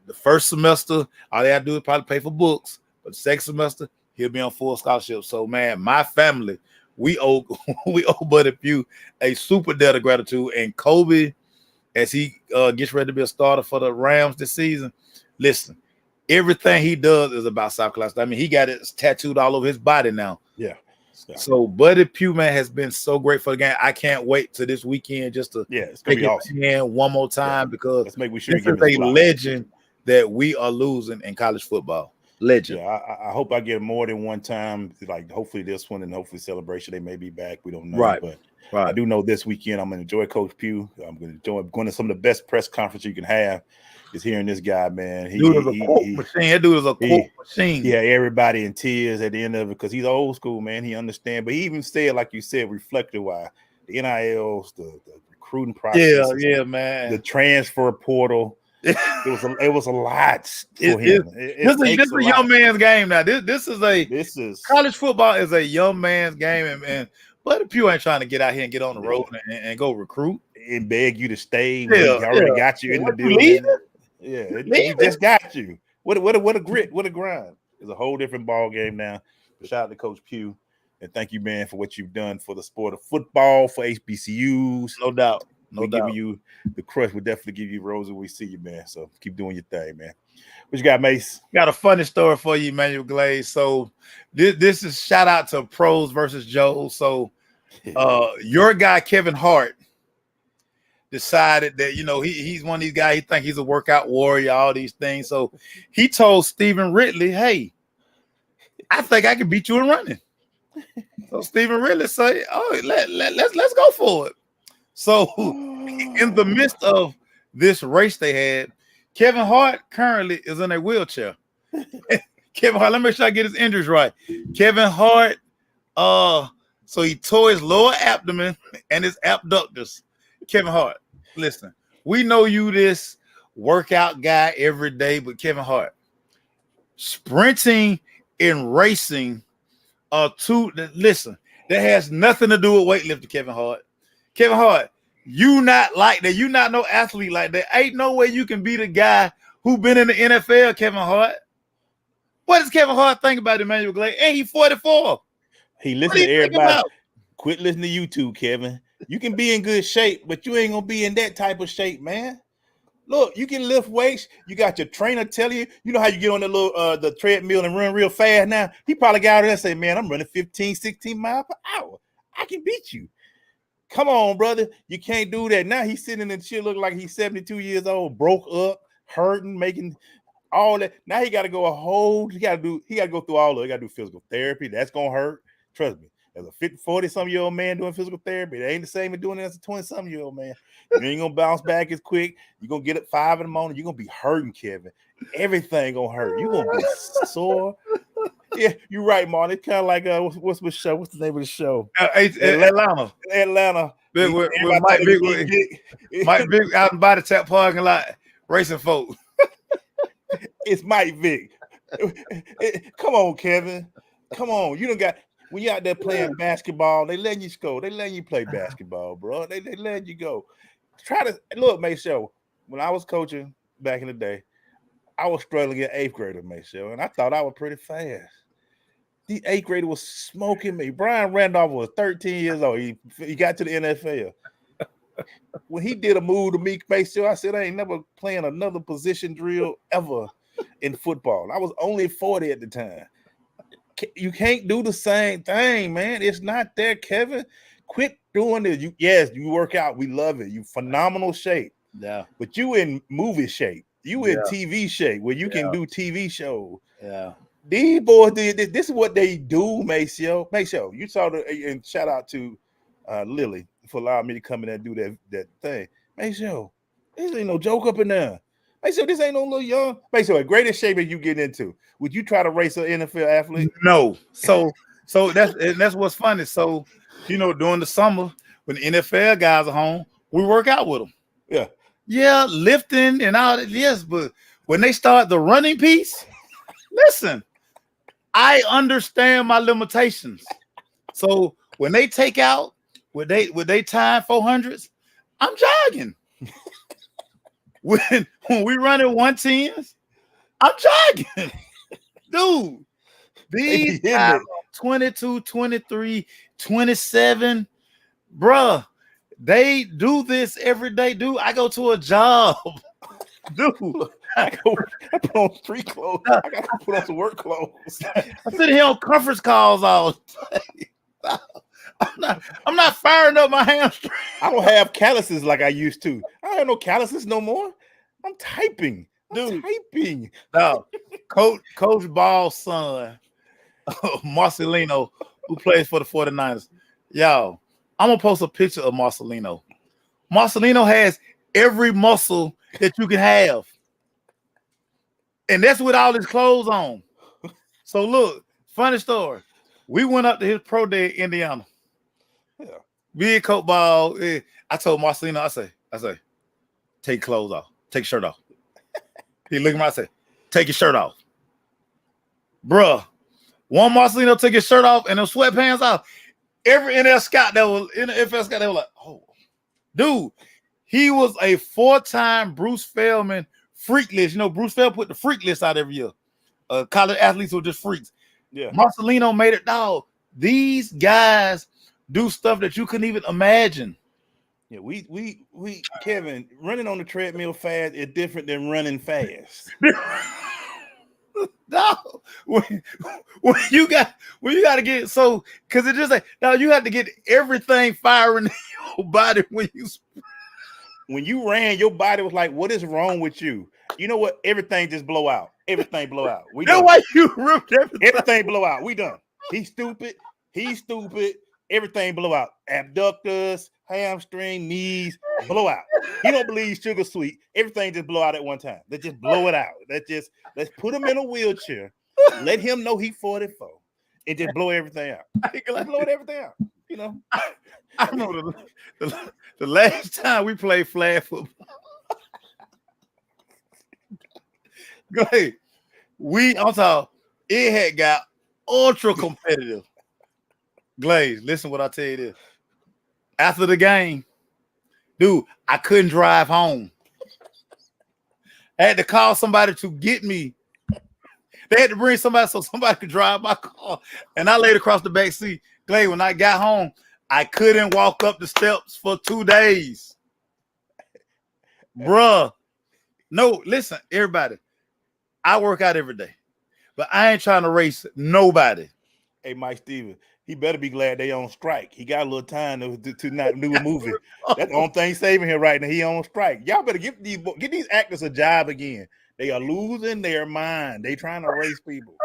The first semester, all they have to do is probably pay for books. But the second semester, he'll be on full scholarship. So, man, my family, we owe Buddy Pugh a super debt of gratitude. And Kobe, as he gets ready to be a starter for the Rams this season, listen, everything he does is about South Carolina State. I mean, he got it tattooed all over his body now. Yeah. So Buddy Pugh, man, has been so great for the game. I can't wait to this weekend just to it's gonna be awesome. One more time, because let's make sure this is a legend that we are losing in college football. Legend. Yeah, I hope I get more than one time. Like hopefully this one and hopefully Celebration. They may be back. We don't know. Right. But I do know this weekend I'm gonna enjoy Coach Pugh. I'm gonna enjoy going to some of the best press conferences you can have. Is hearing this guy, man. Dude is a quote machine. That dude is a quote machine. Yeah, everybody in tears at the end of it, because he's old school, man. He understands. But he even said, like you said, reflective why the NILs, the recruiting process, man, the transfer portal. It was a lot for him. This is a young man's game now. This is college football is a young man's game, and Buddy Pugh ain't trying to get out here and get on the road and go recruit and beg you to stay. He already got you in the building. Yeah, he just got you. What a grit, what a grind. It's a whole different ball game now. Shout out to Coach Pugh, and thank you, man, for what you've done for the sport of football, for HBCUs. No doubt. Giving you the crush. We'll definitely give you roses when we see you, man. So keep doing your thing, man. What you got, Mace? Got a funny story for you, Emmanuel Glaze. So this is shout out to Pros versus Joe. So your guy Kevin Hart decided that, you know, he's one of these guys, he think he's a workout warrior, all these things. So he told Stephen Ridley, hey, I think I can beat you in running. So Stephen Ridley say, oh, let's go for it. So in the midst of this race they had, Kevin Hart currently is in a wheelchair. Kevin Hart, let me make sure I get his injuries right. Kevin Hart, so he tore his lower abdomen and his abductors. Kevin Hart, listen, we know you this workout guy every day, but Kevin Hart, sprinting and racing are two. Listen, that has nothing to do with weightlifting, Kevin Hart. Kevin Hart, you not like that. You not no athlete like that. Ain't no way you can be the guy who been in the NFL, Kevin Hart. What does Kevin Hart think about Emmanuel Glade? And he's 44. He listen to everybody. Quit listening to YouTube, Kevin. You can be in good shape, but you ain't gonna be in that type of shape, man. Look, you can lift weights. You got your trainer telling you. You know how you get on the little the treadmill and run real fast now? He probably got out there and say, man, I'm running 15, 16 miles per hour. I can beat you. Come on, brother. You can't do that. Now he's sitting in the chair looking like he's 72 years old, broke up, hurting, making all that. Now he got to go he got to go through all of it. He got to do physical therapy. That's going to hurt. Trust me. As a 40-some-year-old man doing physical therapy, it ain't the same as doing it as a 20-some-year-old man. You ain't going to bounce back as quick. You're going to get up 5 in the morning. You're going to be hurting, Kevin. Everything going to hurt. You're going to be sore. Yeah, you're right, Martin. It's kind of like, what's the show? What's the name of the show? Atlanta. With Mike Vick out in Body Tap parking lot racing folks. It's Mike Vick. Come on, Kevin. Come on. You done got... When you out there playing basketball, they letting you score. They letting you play basketball, bro. They letting you go. Try to look, Mayshow. When I was coaching back in the day, I was struggling against 8th grader, Mayshow, and I thought I was pretty fast. The 8th grader was smoking me. Brian Randolph was 13 years old. He got to the NFL. When he did a move to me, Mayshow, I said I ain't never playing another position drill ever in football. I was only 40 at the time. You can't do the same thing, man. It's not there, Kevin. Quit doing it. You work out. We love it. You phenomenal shape. Yeah. But you in movie shape. You in TV shape where you can do TV shows. Yeah. These boys did this. This is what they do, Maceo. Maceo, you saw and shout out to Lily for allowing me to come in and do that thing. Maceo, this ain't no joke up in there. Maceo, this ain't no little young. Maceo, the greatest shape that you get into. Would you try to race an NFL athlete? No. So that's what's funny. So, during the summer when the NFL guys are home, we work out with them. Yeah. Yeah, lifting and all that. Yes, but when they start the running piece, listen, I understand my limitations. So when they take out, when they time 400s, I'm jogging. when we running 110s, I'm jogging. Dude, these guys 22, 23, 27, bruh, they do this every day. Dude, I go to a job. Dude, I put on street clothes. I got to put on some work clothes. I'm sitting here on conference calls all day. I'm not firing up my hamstring. I don't have calluses like I used to. I don't have no calluses no more. I'm typing. Typing. No, Coach Ball's son, Marcelino, who plays for the 49ers. Y'all, I'm going to post a picture of Marcelino. Marcelino has every muscle that you can have. And that's with all his clothes on. So look, funny story. We went up to his pro day in Indiana. Yeah. Me and Coach Ball, I told Marcelino, I say, take clothes off. Take your shirt off. He looked at me, I said, take your shirt off. Bruh, one Marcelino took his shirt off and them sweatpants off. Every NFL scout that was like, oh, dude, he was a 4-time Bruce Feldman freak list. Bruce Feldman put the freak list out every year. College athletes were just freaks. Yeah. Marcelino made it. Dog, these guys do stuff that you couldn't even imagine. Yeah, we Kevin, running on the treadmill fast is different than running fast. No, when you got to get so because it just like now you have to get everything firing in your body when you ran, your body was like, what is wrong with you? You know what? Everything just blow out. Everything blow out. We know why you ripped everything. Everything blow out. We done. He's stupid. Everything blow out. Abductors, hamstring, knees, blow out. He don't believe sugar sweet. Everything just blow out at one time. Let's just blow it out. Let's put him in a wheelchair. Let him know he's 44 and just blow everything out. Blow everything out. you know. I remember the last time we played flag football. Go ahead. I'm talking, it had got ultra competitive. Glaze, listen what I tell you this. After the game, dude, I couldn't drive home. I had to call somebody to get me. They had to bring somebody so somebody could drive my car. And I laid across the back seat. Glaze, when I got home, I couldn't walk up the steps for 2 days. Bruh. No, listen, everybody. I work out every day, but I ain't trying to race nobody. Hey, Mike Stevens, he better be glad they on strike. He got a little time to not do a movie. That's the only thing saving him right now. He on strike. Y'all better get these actors a job again. They are losing their mind. They trying to race people.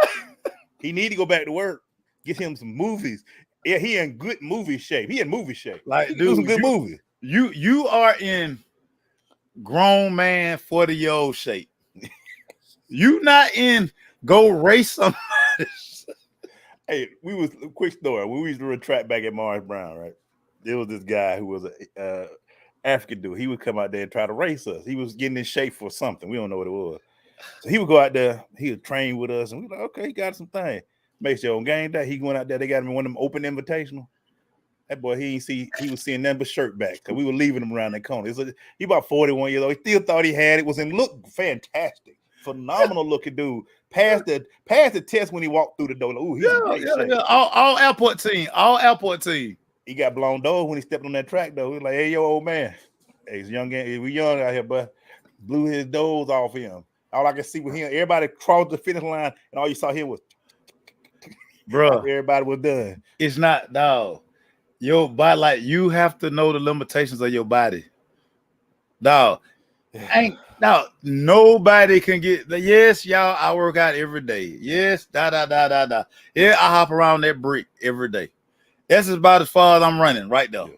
He need to go back to work. Get him some movies. Yeah, he in good movie shape. He in movie shape. Like, he dude, do some good movies. You are in grown man 40-year-old shape. You not in go race somebody. Hey, quick story. We used to run track back at Morris Brown, right? There was this guy who was a African dude. He would come out there and try to race us. He was getting in shape for something. We don't know what it was. So he would go out there. He would train with us, and we were like, okay, he got some thing. Make sure on game day he went out there. They got him in one of them open invitational. That boy, he was seeing nothing but shirt back because we were leaving him around that corner. He about 41 years old. He still thought he had it. Was in look fantastic, phenomenal looking dude. Passed the test when he walked through the door. Ooh, he's in great shape. Yeah. All airport team. He got blown doors when he stepped on that track though. He was like, hey, yo, old man. Hey, he's young. We young out here, but blew his doors off him. All I could see was him. Everybody crossed the finish line, and all you saw him was, bro. Everybody was done. It's not, dog. Your body, like, you have to know the limitations of your body, dog. Nobody can get the yes, y'all. I work out every day. Yes, da. Yeah, I hop around that brick every day. That's about as far as I'm running right now.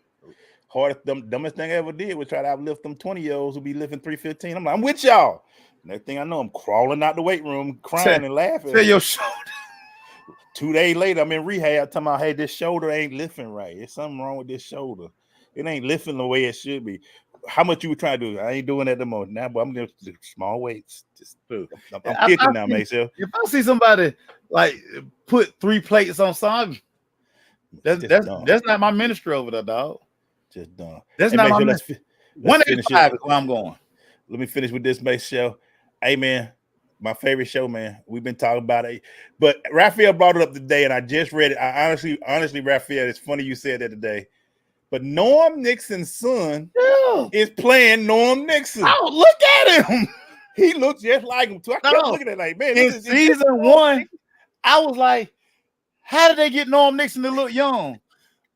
Hardest, dumbest thing I ever did was try to uplift them 20-year-olds who be lifting 315. I'm like, I'm with y'all. Next thing I know, I'm crawling out the weight room, crying and laughing. Tell your shoulder. 2 days later, I'm in rehab talking about, hey, this shoulder ain't lifting right. There's something wrong with this shoulder. It ain't lifting the way it should be. How much you were trying to do? I ain't doing that no more. Now, but I'm just small weights. I'm 50 now, myself. If I see somebody like put 3 plates on something, that's not my ministry over there, dog. Just dumb. That's not my ministry. 185 is where I'm going. Let me finish with this base show. Hey, man, my favorite show, man. We've been talking about it, but Raphael brought it up today, and I just read it. I honestly, Raphael, it's funny you said that today. But Norm Nixon's son is playing Norm Nixon. Oh, look at him. He looks just like him too. I kept looking at it like, man. In season 1, I was like, how did they get Norm Nixon to look young?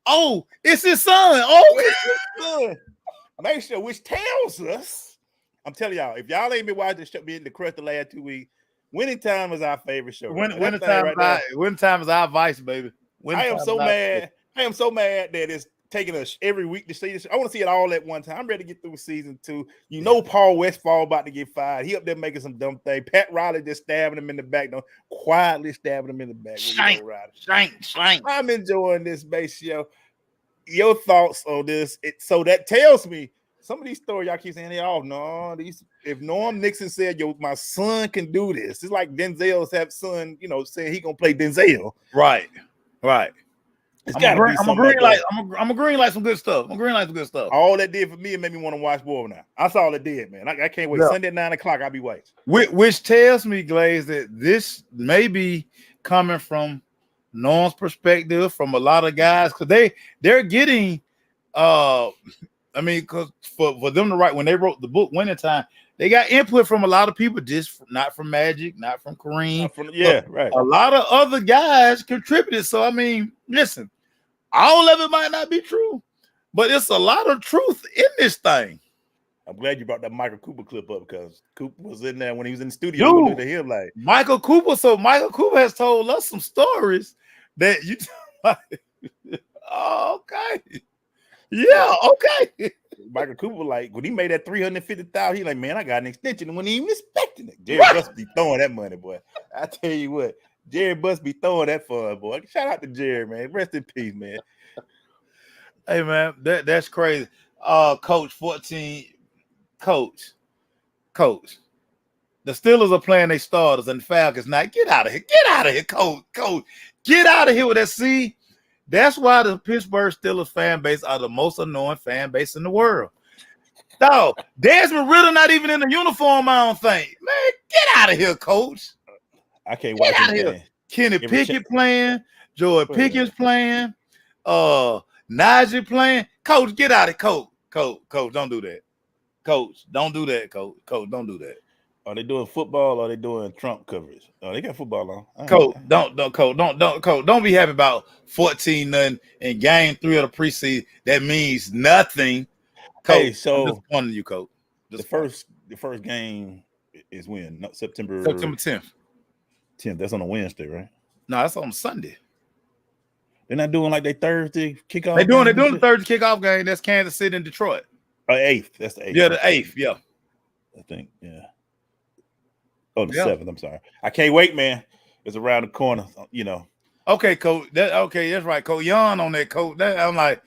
Oh, it's his son. Oh, it's his son. Make sure, which tells us, I'm telling y'all, if y'all ain't been watching the show, being the Crust the last 2 weeks, Winning Time is our favorite show. Winning Time is our vice, baby. I am so mad. I am so mad that it's taking us every week to see this. I want to see it all at one time. I'm ready to get through season 2. You know, Paul Westfall about to get fired. He up there making some dumb thing. Pat Riley just stabbing him in the back, quietly stabbing him in the back. Shank. I'm enjoying this base show. Your thoughts on this? So that tells me some of these stories y'all keep saying they all if Norm Nixon said, "Yo, my son can do this," it's like Denzel's son, saying he gonna play Denzel. Right. I'm agreeing like some good stuff. All that did for me, it made me want to watch more now. That's all it did, man. I can't wait. Yeah. Sunday at 9 o'clock, I'll be waiting. Which tells me, Glaze, that this may be coming from Norm's perspective, from a lot of guys, because they're getting because for them to write, when they wrote the book Winning Time, they got input from a lot of people, just not from Magic, not from Kareem. Right. A lot of other guys contributed. So listen, all of it might not be true, but it's a lot of truth in this thing. I'm glad you brought that Michael Cooper clip up, because Cooper was in there when he was in the studio. Dude, to him like Michael Cooper. So Michael Cooper has told us some stories that you. Okay. Yeah. Okay. Michael Cooper, like when he made that $350,000, he like, man, I got an extension and wasn't even expecting it. Jerry Buss be throwing that money, boy. I tell you what, Jerry Buss be throwing that fun, boy. Shout out to Jerry, man. Rest in peace, man. Hey man, that's crazy. Coach 14, coach. The Steelers are playing their starters and the Falcons. Now get out of here. Get out of here, coach. Get out of here with that. See, that's why the Pittsburgh Steelers fan base are the most annoying fan base in the world. Dog, Desmond Ritter not even in the uniform, I don't think. Man, get out of here, coach. I can't watch out this of game. Kenny Pickett playing, Joey Pickens playing, Najee playing. Coach, get out of here. Coach, don't do that. Coach, don't do that, coach. Coach, don't do that. Are they doing football or are they doing Trump coverage? Oh, they got football on. Coach, don't be happy about 14-0 in game 3 of the preseason. That means nothing. Coach, hey, so I'm disappointing you, coach. The first game is when? No, September 10th. 10th. That's on a Wednesday, right? No, that's on Sunday. They're not doing like they Thursday kickoff. They're doing the Thursday kickoff game. That's Kansas City and Detroit. 8th. That's the 8th. Yeah, the 8th. Yeah, I think. Yeah. Oh, the 7th. I'm sorry. I can't wait, man. It's around the corner. You know. Okay, coach. That's right, coach. Yawn on that, coach. I'm like,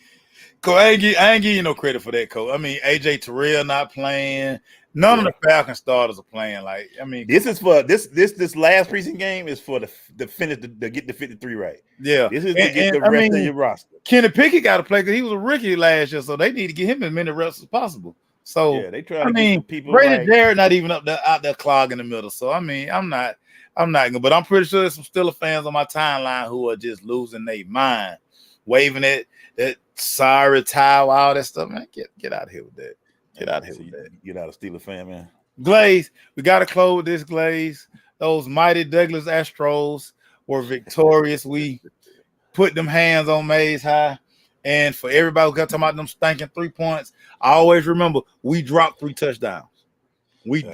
coach. I ain't give you no credit for that, coach. I mean, AJ Terrell not playing. None of the Falcon starters are playing. Like, I mean, this is for this last preseason game is for the finish to get the 53 right. Yeah, this is to get the rest of your roster. Kenny Pickett got to play because he was a rookie last year, so they need to get him as many reps as possible. So yeah, they try to get people. Brady Jarrett not even out there clogging the middle. So I mean, I'm not gonna, but I'm pretty sure there's some Steelers fans on my timeline who are just losing their mind, waving that sorry towel, all that stuff. Man, get out of here with that. Get out of here with that. Get out of Steelers fan, man. Glaze, we got to close this, Glaze. Those mighty Douglas Astros were victorious. We put them hands on Mays High. And for everybody who got talking about them stinking 3 points, I always remember we dropped 3 touchdowns.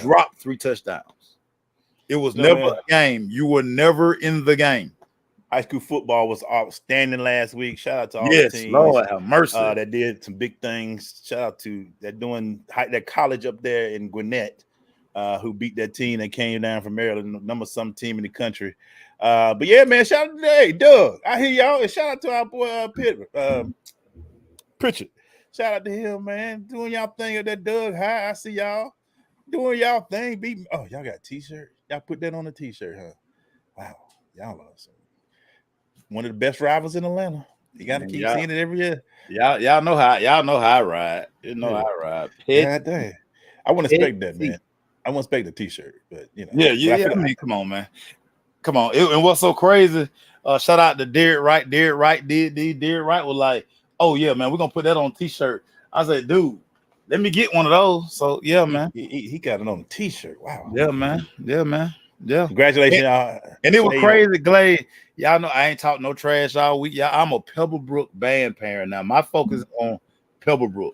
Dropped 3 touchdowns. It was never a game. You were never in the game. High school football was outstanding last week. Shout out to all the teams. Lord have mercy. That did some big things. Shout out to that college up there in Gwinnett, who beat that team that came down from Maryland, number some team in the country. But yeah, man, shout out to Doug. I hear y'all. And shout out to our boy Pritchard. Shout out to him, man. Doing y'all thing at that Doug High. I see y'all doing y'all thing. Y'all got a t-shirt. Y'all put that on a t-shirt, huh? Wow, y'all awesome. One of the best rivals in Atlanta. You got to keep seeing it every year. Y'all know how I ride. You know how I ride. God damn. I wouldn't expect that, man. I wouldn't expect the t-shirt, but you know. Yeah. I mean, come on, man. Come on. And what's so crazy? Shout out to Derek Wright. Derek Wright was like, "Oh yeah, man, we're gonna put that on a t-shirt." I said, "Dude, let me get one of those." So yeah, man. He got it on a t-shirt. Wow. Yeah, man. Yeah. Congratulations, y'all. And it was crazy, Glade. Y'all know I ain't talking no trash all week. Yeah, I'm a Pebblebrook band parent now. My focus is on Pebblebrook.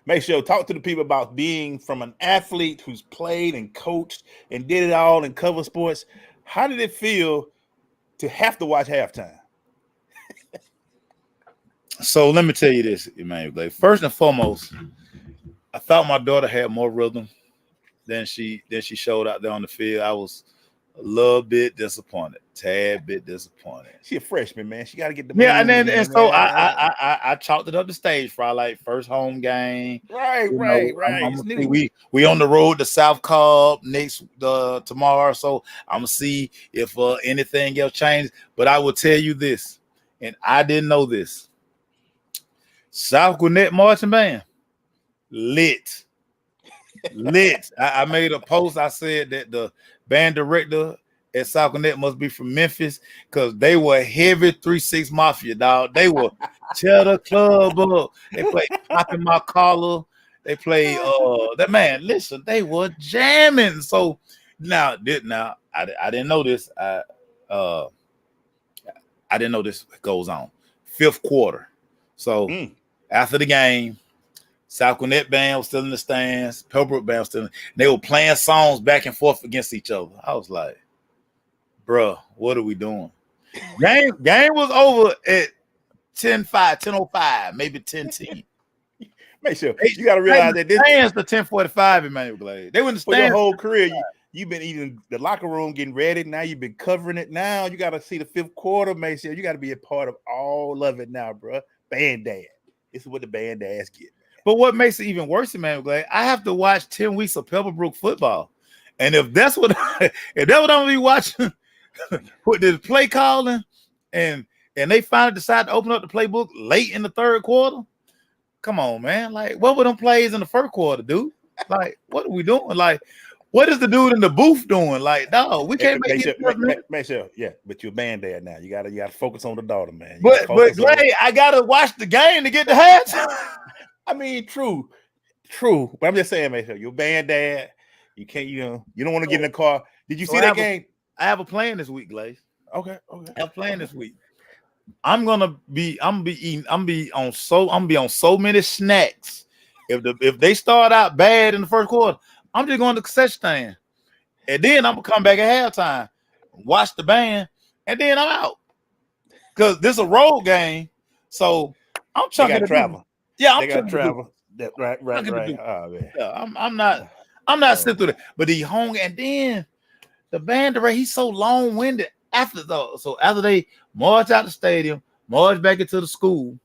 Make sure talk to the people about being from an athlete who's played and coached and did it all and cover sports. How did it feel to have to watch halftime? So let me tell you this, Emmanuel. First and foremost, I thought my daughter had more rhythm than she showed out there on the field. I was a little bit disappointed, tad bit disappointed. She a freshman, man. She got to get the and so I chalked it up the stage for our first home game. Right. We on the road to South Cobb next tomorrow, so I'm gonna see if anything else changes. But I will tell you this, and I didn't know this. South Gwinnett Marching Band, lit. I made a post. I said that the band director at South Gwinnett must be from Memphis because they were heavy 3-6 Mafia, dog. They were tear the club up. They played Popping My Collar. They played that man. Listen, they were jamming. So now I didn't know this. I didn't know this goes on. 5th quarter. So after the game, South Gwinnett band was still in the stands. Pembroke band was still in. They were playing songs back and forth against each other. I was like, bruh, what are we doing? Game was over at 10-5, 10:05, maybe 10-10. Make sure you got to realize that this stands to 10:45, Emmanuel Glade. They wouldn't stand for your whole career. You've been eating the locker room, getting ready. Now you've been covering it. Now you got to see the 5th quarter. Make sure you got to be a part of all of it now, bruh. Band dad. This is what the band dads get. But what makes it even worse, man, Glad, I have to watch 10 weeks of Pebblebrook football. And if that's what I'm gonna be watching with this play calling and they finally decide to open up the playbook late in the third quarter. Come on, man. Like, what were them plays in the first quarter, dude? Like, what are we doing? Like, what is the dude in the booth doing? Like, no, we can't make sure, yeah. But you're a band dad now. You gotta focus on the daughter, man. But Glad, I gotta watch the game to get the hats. I mean, true. But I'm just saying, make sure you're a band dad. You can't, you don't want to get in the car. Did you see that game? I have a plan this week, Glaze. Okay. I have a plan this week. I'm gonna be on so many snacks. If they start out bad in the first quarter, I'm just going to the concession stand. And then I'm gonna come back at halftime, watch the band, and then I'm out. Because this is a road game. So I'm trying to travel. Yeah, I'm trying to travel. Right. Oh, man. Yeah, I'm not sitting through that. But he hung, and then the band director, he's so long-winded after they march out the stadium, march back into the school,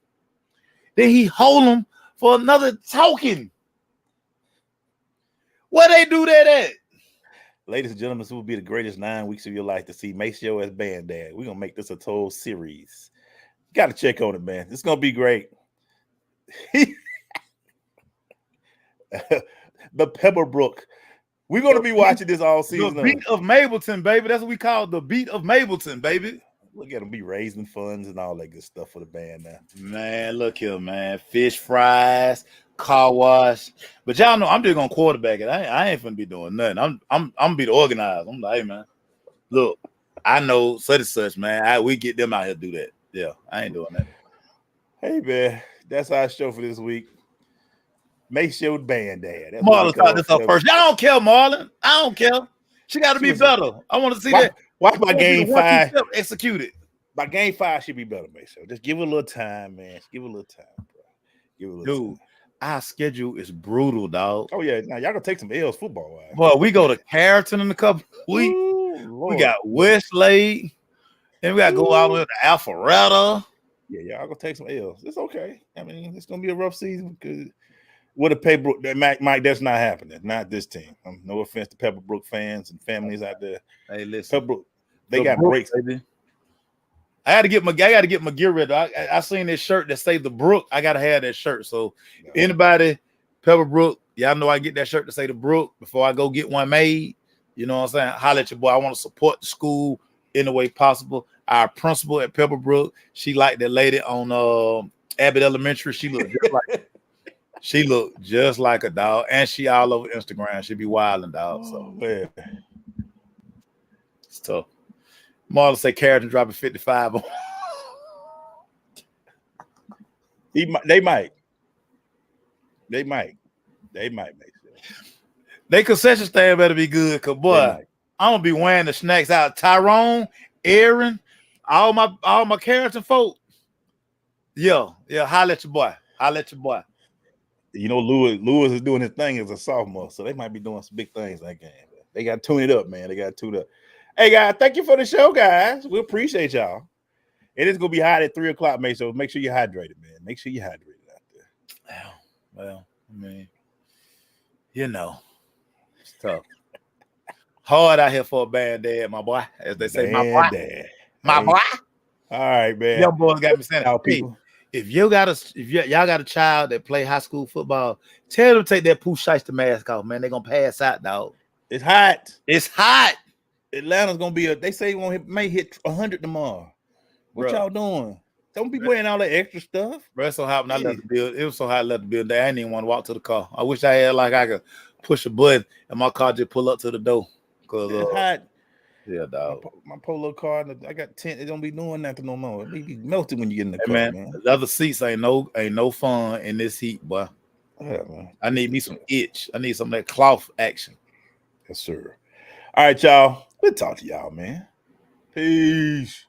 then he hold them for another talking. Where they do that at? Ladies and gentlemen, this will be the greatest 9 weeks of your life to see Maceo as band dad. We're gonna make this a total series. You gotta check on it, man. It's gonna be great. The Pebblebrook. We're gonna be watching this all season. The beat of Mableton, baby. That's what we call the beat of Mableton, baby. Look at them be raising funds and all that good stuff for the band now. Man, look here, man. Fish fries, car wash. But y'all know I'm just gonna quarterback it. I ain't finna be doing nothing. I'm gonna be the organizer. I'm like, hey, man, look, I know such and such, man. We get them out here to do that. Yeah, I ain't doing that. Hey, man, that's our show for this week. Make sure band dad. Marlon thought this up first. Y'all don't care, Marlon. I don't care. She got to be better. I want to see that. Watch my game 5 executed. By game 5 should be better, man. So just give it a little time, man. Just give it a little time, bro. Give it a little time. Our schedule is brutal, dog. Oh yeah, now y'all gonna take some L's football wise. Well, we go to Carrollton in a couple weeks. We got Westlake, then we got to go all the way to Alpharetta. Yeah, y'all gonna take some L's. It's okay. I mean, it's gonna be a rough season because with a Pebblebrook, Mike, that's not happening. Not this team. No offense to Pebblebrook fans and families out there. Hey, listen, Pebblebrook, they got breaks. Baby. I got to get my gear ready. I seen this shirt that say the Brook. I gotta have that shirt. So anybody, Pebblebrook, y'all know I get that shirt to say the Brook before I go get one made. You know what I'm saying? Holler at your boy. I want to support the school in the way possible. Our principal at Pebblebrook, she like that lady on Abbott Elementary. She looked just like a dog, and she all over Instagram. She be wilding, dog. So man, it's tough. Marlon say Carrollton dropping 55 on. They might make sense. They concession stand better be good, cause boy, I'm gonna be wearing the snacks out. Tyrone, Aaron, all my Carrollton folk. Yeah, holla at your boy. You know, Lewis is doing his thing as a sophomore, so they might be doing some big things that game. They got to tune it up, man. They got to tune it up. Hey, guys, thank you for the show, guys. We appreciate y'all. It is going to be hot at 3 o'clock, mate, so make sure you're hydrated, man. Make sure you're hydrated out there. Well, I mean, it's tough. Hard out here for a band dad, my boy, as they say, my boy. Dad. My boy. All right, man. Young boys got me saying, people. If y'all got a child that play high school football, tell them to take that Pooh Shiesty mask off, man. They're going to pass out, dog. It's hot. Atlanta's going to be they say may hit 100 tomorrow. What y'all doing? Don't be wearing all that extra stuff. Bro, it so happened I left the building. It was so hot I left the building. I didn't even want to walk to the car. I wish I had I could push a button and my car just pull up to the door. Cause it's hot. Yeah, dog. My polo car, I got tent. It don't be doing nothing no more. It be melted when you get in the car, man. The other seats ain't no fun in this heat, boy. Yeah, man. I need me some itch. I need some of that cloth action. Yes, sir. All right, y'all. We'll talk to y'all, man. Peace.